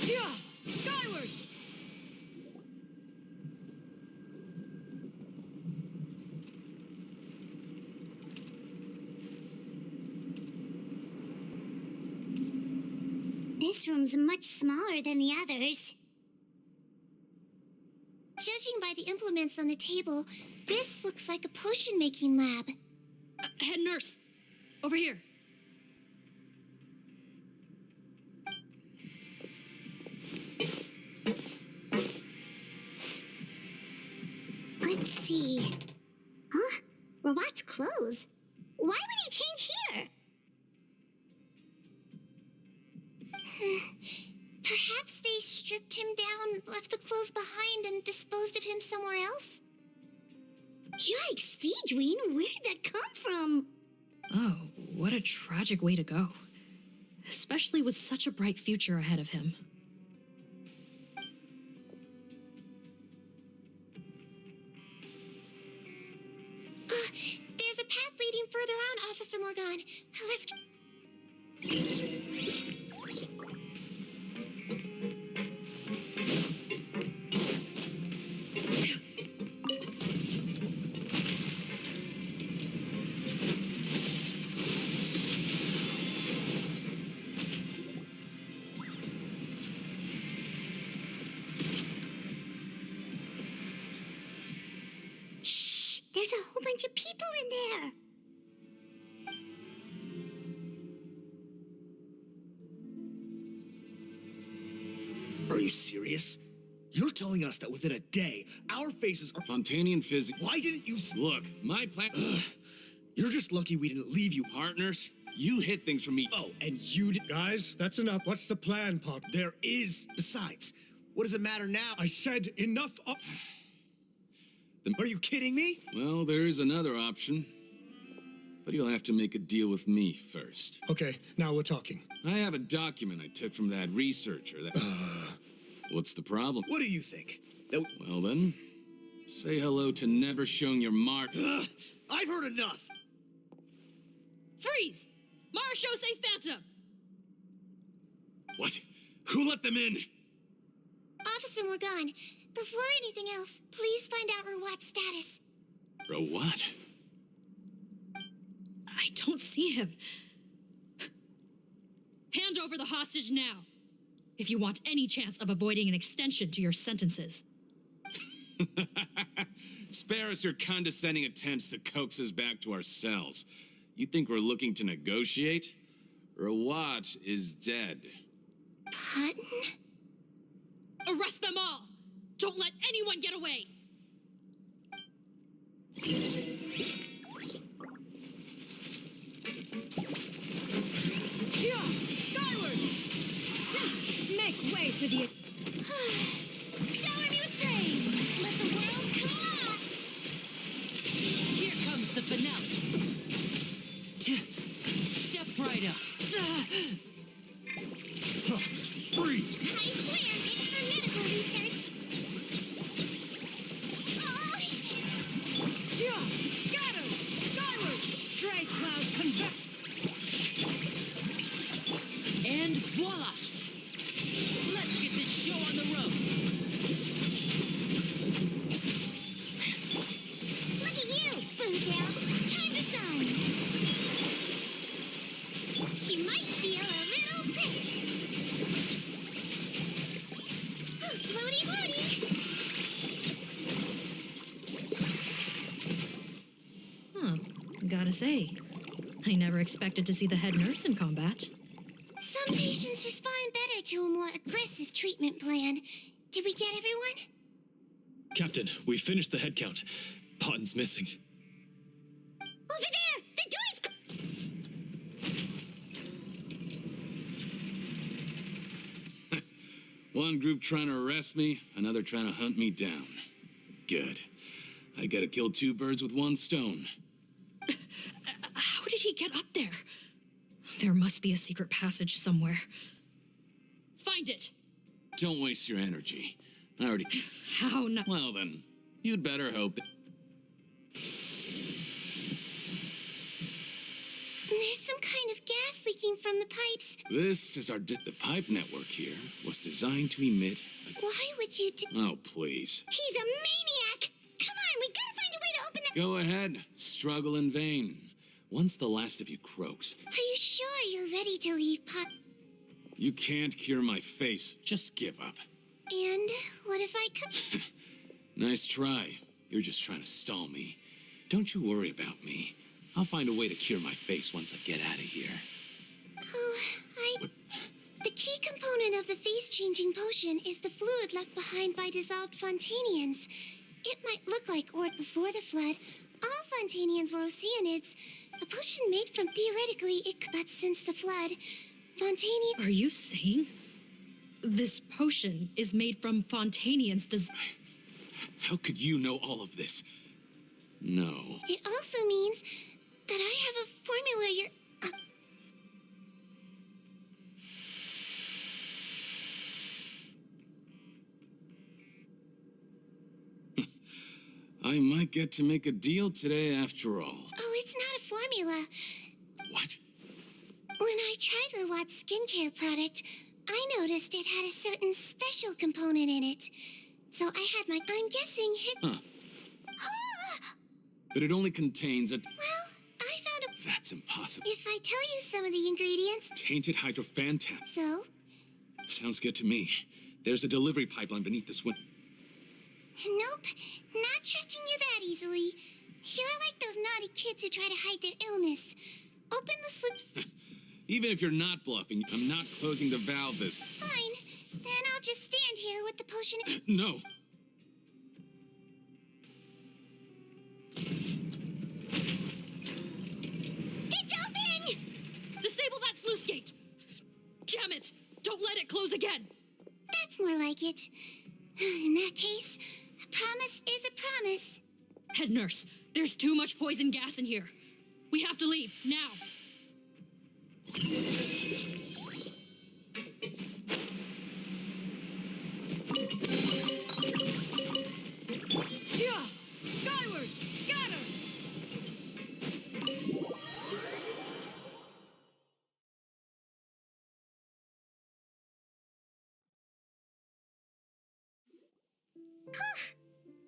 Yeah! Skyward! This room's much smaller than the others. Judging by the implements on the table, this looks like a potion-making lab. Head nurse, over here. Let's see. Perhaps they stripped him down, left the clothes behind, and disposed of him somewhere else? Yikes, Sиджвин, where did that come from? Oh, what a tragic way to go. Especially with such a bright future ahead of him. There's a path leading further on, Officer Morgan. Let's... Shh, there's a whole bunch of people in there. Are you serious? You're telling us that within a day, our faces are Fontanian physics. Why didn't you Look, my plan. You're just lucky we didn't leave you. Partners, you hid things from me. Oh, and you did. Guys, that's enough. What's the plan, Pop? There is. Besides, what does it matter now? I said enough of... Are you kidding me? Well, there is another option. But you'll have to make a deal with me first. Okay, now we're talking. I have a document I took from that researcher that... What's the problem? What do you think? That... Well then, say hello to never showing your mark. I've heard enough! Freeze! Marshall say Phantom! What? Who let them in? Officer Morgan, before anything else, please find out Rawat's status. What? I don't see him. Hand over the hostage now, if you want any chance of avoiding an extension to your sentences. Spare us your condescending attempts to coax us back to our cells. You think we're looking to negotiate? Rawat is dead. Pardon? Arrest them all! Don't let anyone get away! Yeah, skyward! Make way for the... Shower me with praise! Let the world come alive! Here comes the finale. Step right up. Freeze! I swear, it's for medical research! Oh! Yeah, scatter! Skyward! Stray clouds convect! And voila! Let's get this show on the road! Look at you, Boondale! Time to shine! You might feel a little prick! Floaty floaty! Huh. Gotta say, I never expected to see the head nurse in combat. Some patients respond better to a more aggressive treatment plan. Did we get everyone? Captain, we finished the head count. Potten's missing. Over there! The door's... One group trying to arrest me, another trying to hunt me down. Good. I gotta kill two birds with one stone. How did he get up there? There must be a secret passage somewhere. Find it! Don't waste your energy. I already... How not? Well then, you'd better hope... There's some kind of gas leaking from the pipes. This is our... The pipe network here was designed to emit... Why would you do... Oh, please. He's a maniac! Come on, we gotta find a way to open the... Go ahead. Struggle in vain. Once the last of you croaks, Are you sure you're ready to leave, Pop? you can't cure my face. Just give up. And what if I come... Nice try. You're just trying to stall me. Don't you worry about me. I'll find a way to cure my face once I get out of here. Oh, The key component of the face-changing potion is the fluid left behind by dissolved Fontanians. It might look like Ord before the flood. All Fontanians were Oceanids. A potion made from theoretically it... But since the flood, Fontanian... Are you saying This potion is made from Fontanian's How could you know all of this? No. It also means that I have a formula you're... I might get to make a deal today after all. Oh, it's not a formula. What? When I tried Rawat's skincare product, I noticed it had a certain special component in it. So I had my... I'm guessing his... Huh. But it only contains a... Well, I found a... That's impossible. If I tell you some of the ingredients... Tainted hydrophantan. So? Sounds good to me. There's a delivery pipeline beneath this window. Nope, not trusting you that easily. You're like those naughty kids who try to hide their illness. Open the slip... Even if you're not bluffing, I'm not closing the valve this... Fine, then I'll just stand here with the potion... No. It's open! Disable that sluice gate! Jam it! Don't let it close again! That's more like it. In that case, a promise is a promise. Head nurse, there's too much poison gas in here. We have to leave, now! Yeah! Skyward! Scatter!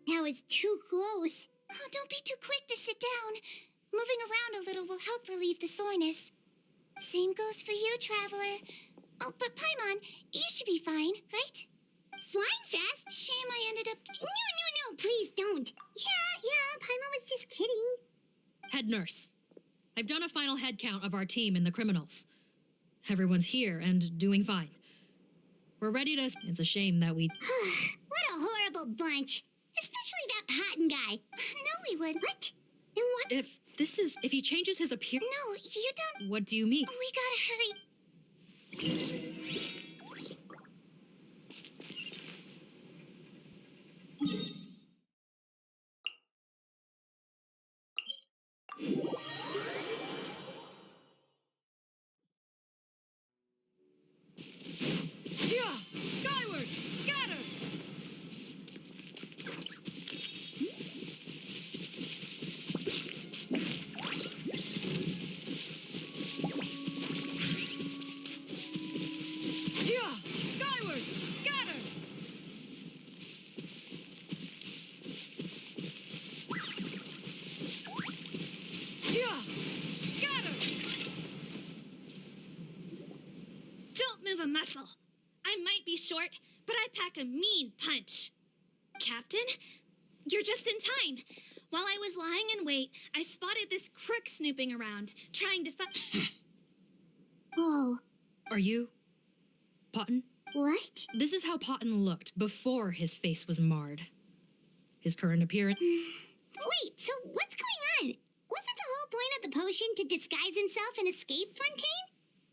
That was too close. Oh, don't be too quick to sit down. Moving around a little will help relieve the soreness. Same goes for you, Traveler. Oh, but Paimon, you should be fine, right? Flying fast? Shame I ended up... No, please don't. Yeah, Paimon was just kidding. Head nurse, I've done a final head count of our team and the criminals. Everyone's here and doing fine. We're ready to... It's a shame that we... What a horrible bunch. Especially that Patton guy. No, we would. What? Then what? If he changes his appearance... No, you don't... What do you mean? We gotta hurry. Yeah! Skyward! Scatter! Yeah! Skyward! Scatter! Yeah! Scatter! Don't move a muscle. I might be short, but I pack a mean punch. Captain, you're just in time. While I was lying in wait, I spotted this crook snooping around, trying to Oh. Are you... Potton? What? This is how Potton looked before his face was marred. His current appearance... Wait, so what's going on? Wasn't the whole point of the potion to disguise himself and escape Fontaine?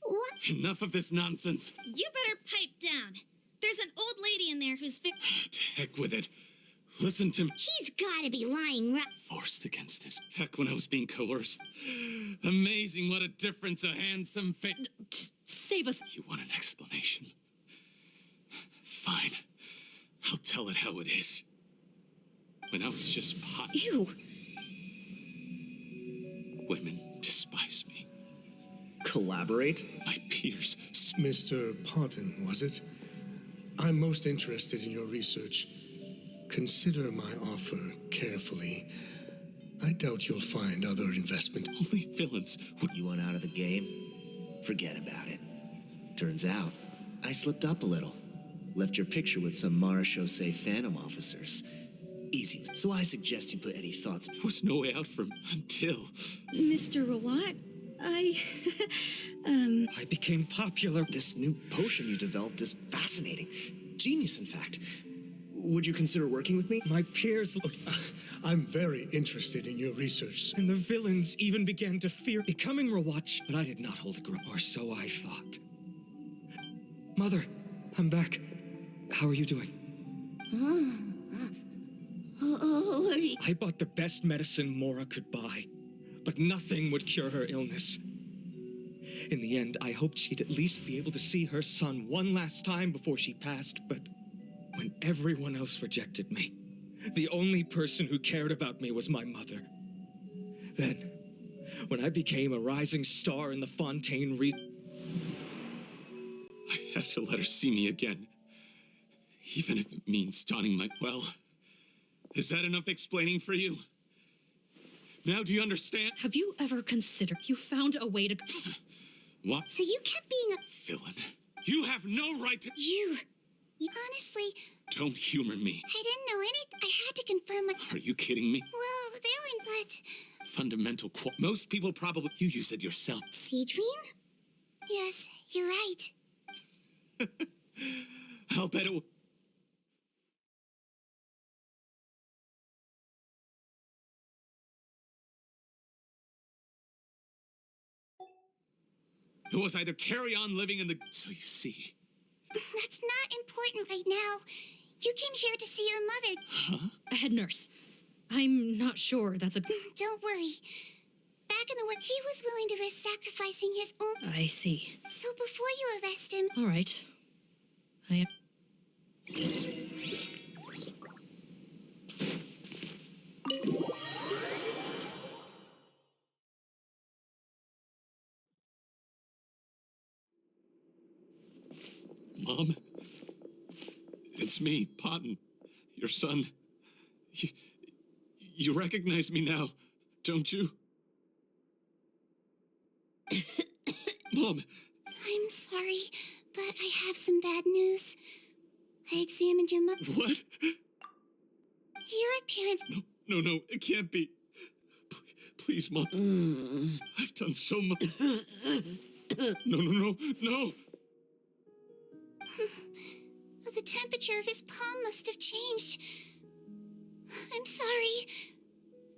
What? Enough of this nonsense. You better pipe down. There's an old lady in there who's To heck with it. Listen to me. He's gotta be lying, right? Forced against his back when I was being coerced. Amazing what a difference a handsome face... Save us. You want an explanation? Fine. I'll tell it how it is. When I was just pot... Ew. Women despise me. Collaborate? My peers... Mr. Potton, was it? I'm most interested in your research. Consider my offer carefully. I doubt you'll find other investment. Only villains would... You want out of the game? Forget about it. Turns out, I slipped up a little. Left your picture with some Marechaussee Phantom officers. Easy. So I suggest you put any thoughts... There was no way out from until... Mr. Rawat, I became popular. This new potion you developed is fascinating. Genius, in fact. Would you consider working with me? My peers... Look, I'm very interested in your research. And the villains even began to fear becoming Rawatch, but I did not hold a grudge, or so I thought. Mother, I'm back. How are you doing? I bought the best medicine Mora could buy, but nothing would cure her illness. In the end, I hoped she'd at least be able to see her son one last time before she passed, but when everyone else rejected me, the only person who cared about me was my mother. Then, when I became a rising star in the Fontaine I have to let her see me again. Even if it means donning my... Well, is that enough explaining for you? Now do you understand? Have you ever considered you found a way to... What? So you kept being a Villain. You have no right to... you. Honestly, Don't humor me. I didn't know anything. I had to confirm my... Are you kidding me? Well, there were... But... Fundamental Most people probably... You said yourself. Sijwin? Yes, you're right. I'll bet it will... It was either carry on living in the... So you see... That's not important right now. You came here to see your mother. Huh? A head nurse. I'm not sure that's a... Don't worry. Back in the war, he was willing to risk sacrificing his own... I see. So before you arrest him... All right. I am... Mom? It's me, Potton. Your son. You recognize me now, don't you? Mom! I'm sorry, but I have some bad news. I examined your mother. What? Your appearance... No, it can't be. Please, Mom. I've done so much. No. The temperature of his palm must have changed. I'm sorry.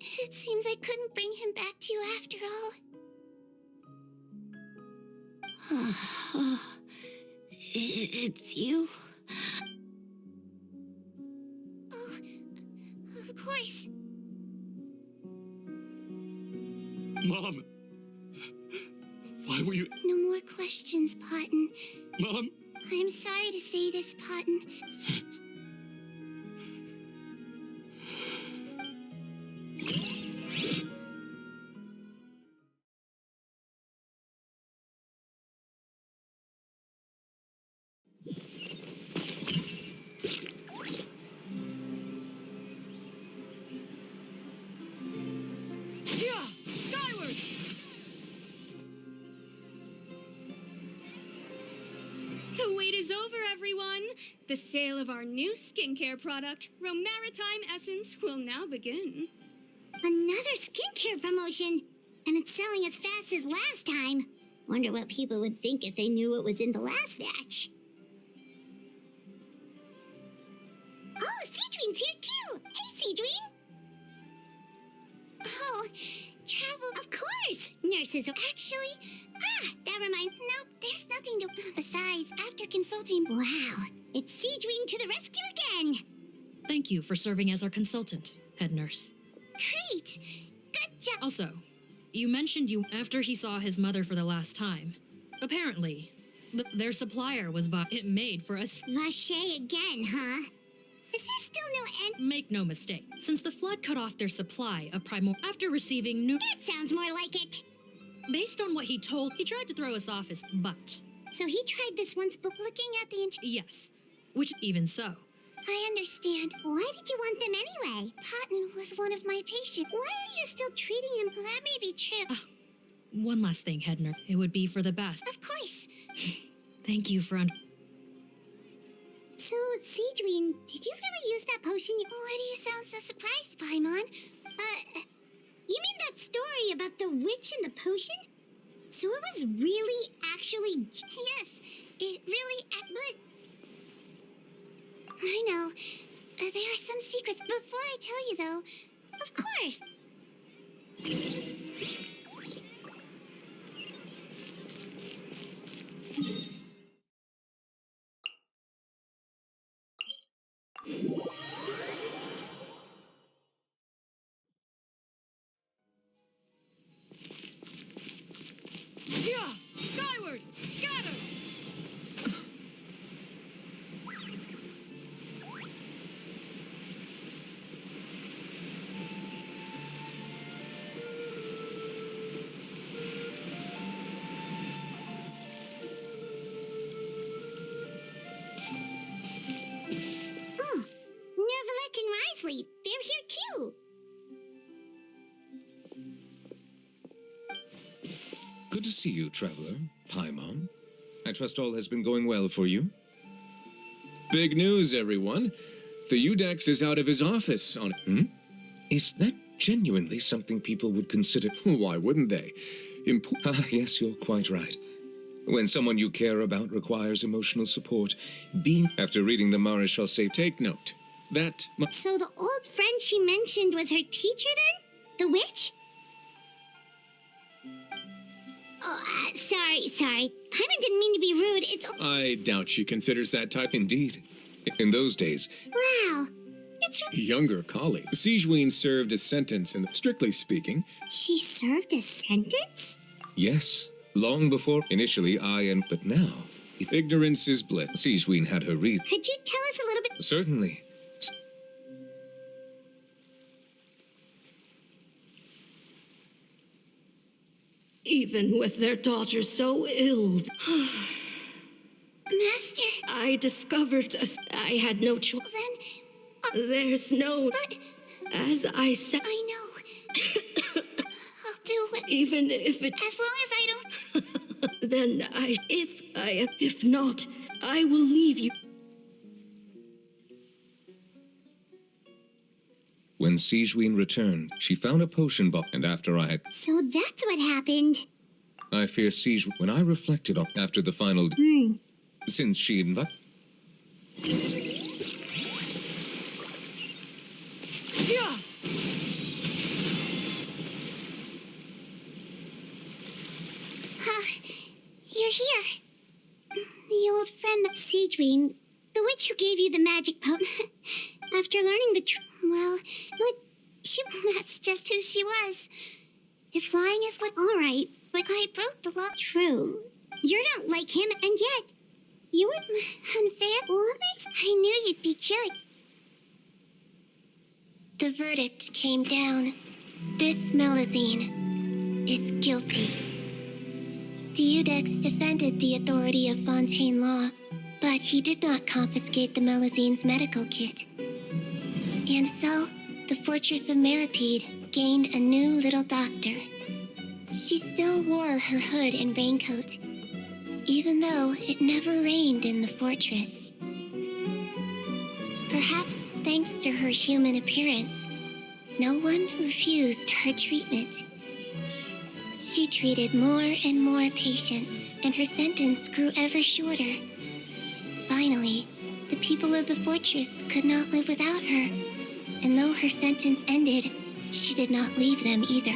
It seems I couldn't bring him back to you after all. It's you? Oh, of course. Mom! Why were you... No more questions, Potton. Mom! I'm sorry to say this, Potton. Skyward! The wait is over, everyone. The sale of our new skincare product, Romaritime Essence, will now begin. Another skincare promotion. And it's selling as fast as last time. Wonder what people would think if they knew what was in the last batch. Oh, Sijwin's here too! Hey, Sijwin! Oh, travel... Of course! Nurses... Actually... that reminds... Nope, there's nothing to... Besides, after consulting... Wow, it's Sijwin to the rescue again! Thank you for serving as our consultant, head nurse. Great! Good job! Also, you mentioned after he saw his mother for the last time. Apparently, their supplier was it made for us. Vache again, huh? Is there still no end? Make no mistake, since the flood cut off their supply of after receiving new... That sounds more like it! Based on what he told, he tried to throw us off his butt. So he tried this once, but looking at the Yes, which even so. I understand. Why did you want them anyway? Potton was one of my patients. Why are you still treating him? That may be true. One last thing, Hedner. It would be for the best. Of course. Thank you for So, Sijwin, did you really use that potion? Why do you sound so surprised, Paimon? You mean that story about the witch and the potion? So it was really, actually... Yes, it really... But... I know. There are some secrets. Before I tell you, though... Of course. Yeah! Skyward! Scatter! Oh, Nervalette and Risley, they're here too. Good to see you, traveler. Paimon. I trust all has been going well for you. Big news, everyone. Theudex is out of his office on... Is that genuinely something people would consider? Why wouldn't they? Yes, you're quite right. When someone you care about requires emotional support, being... After reading the Maréchal say... Take note. That... So the old friend she mentioned was her teacher then? The witch? Oh, sorry. Paimon didn't mean to be rude. It's... I doubt she considers that type... Indeed. In those days... Wow. It's... Younger colleague. Sijwin served a sentence in... Strictly speaking... She served a sentence? Yes. Long before... Initially, But now... Ignorance is bliss. Sijwin had her reason. Could you tell us a little bit... Certainly. Even with their daughter so ill, Master. I discovered I had no choice. Then... There's no... But... As I said... I know. I'll do what... Even if it... As long as I don't... Then If not, I will leave you. When Sijwin returned, she found a potion box, and after I had... So that's what happened. I fear Sijwin... When I reflected on after the final... Since she invited... Yeah! You're here. The old friend... Sijwin, the witch who gave you the magic potion. After learning the Well, but that's just who she was. If flying is what... All right, but I broke the law. True. You don't like him, and yet... You were... Unfair? What makes... I knew you'd be curious. The verdict came down. This Melusine is guilty. Theudex defended the authority of Fontaine law, but he did not confiscate the Melusine's medical kit. And so, the fortress of Meripede gained a new little doctor. She still wore her hood and raincoat, even though it never rained in the fortress. Perhaps thanks to her human appearance, no one refused her treatment. She treated more and more patients, and her sentence grew ever shorter. Finally, the people of the fortress could not live without her, and though her sentence ended, she did not leave them either.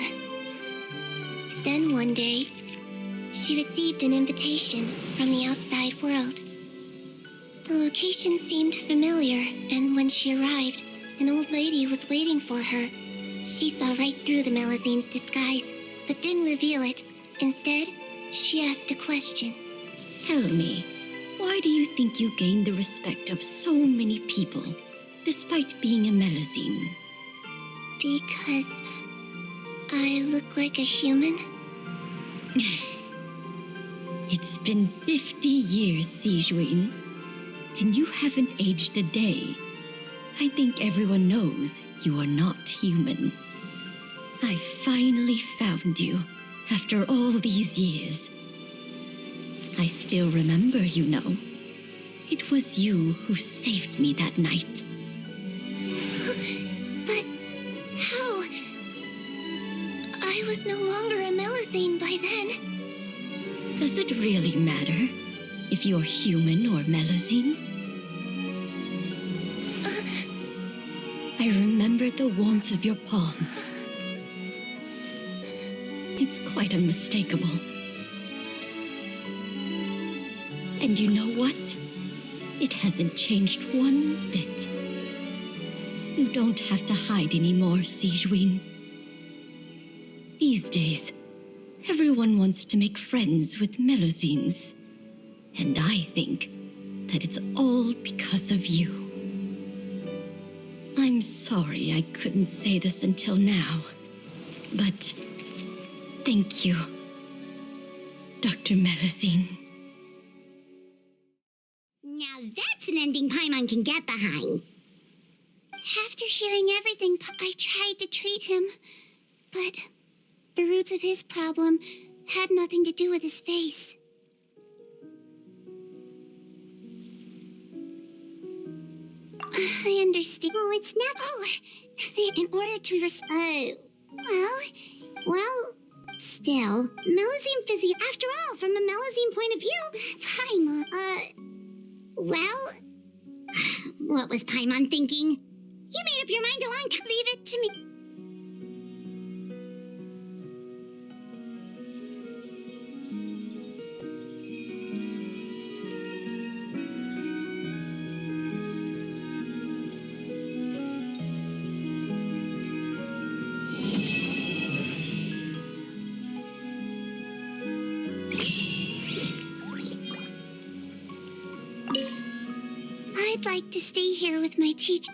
Then one day, she received an invitation from the outside world. The location seemed familiar, and when she arrived, an old lady was waiting for her. She saw right through the Melusine's disguise, but didn't reveal it. Instead, she asked a question. Tell me, why do you think you gained the respect of so many people, despite being a Melusine? Because I look like a human? It's been 50 years, Sijwin, and you haven't aged a day. I think everyone knows you are not human. I finally found you, after all these years. I still remember, you know. It was you who saved me that night. But how? I was no longer a Melusine by then. Does it really matter if you're human or Melusine? I remember the warmth of your palm. It's quite unmistakable. And you know what? It hasn't changed one bit. You don't have to hide anymore, Sijwin. These days, everyone wants to make friends with Melusines. And I think that it's all because of you. I'm sorry I couldn't say this until now, but thank you, Dr. Melusine. Now that's an ending Paimon can get behind. After hearing everything, I tried to treat him, but the roots of his problem had nothing to do with his face. I understand. Oh, it's not. Oh, in order to Well, still, Melusine physio. After all, from a Melusine point of view, Paimon. Well, what was Paimon thinking? You made up your mind a long time. Leave it to me. I'd like to stay here with my teacher.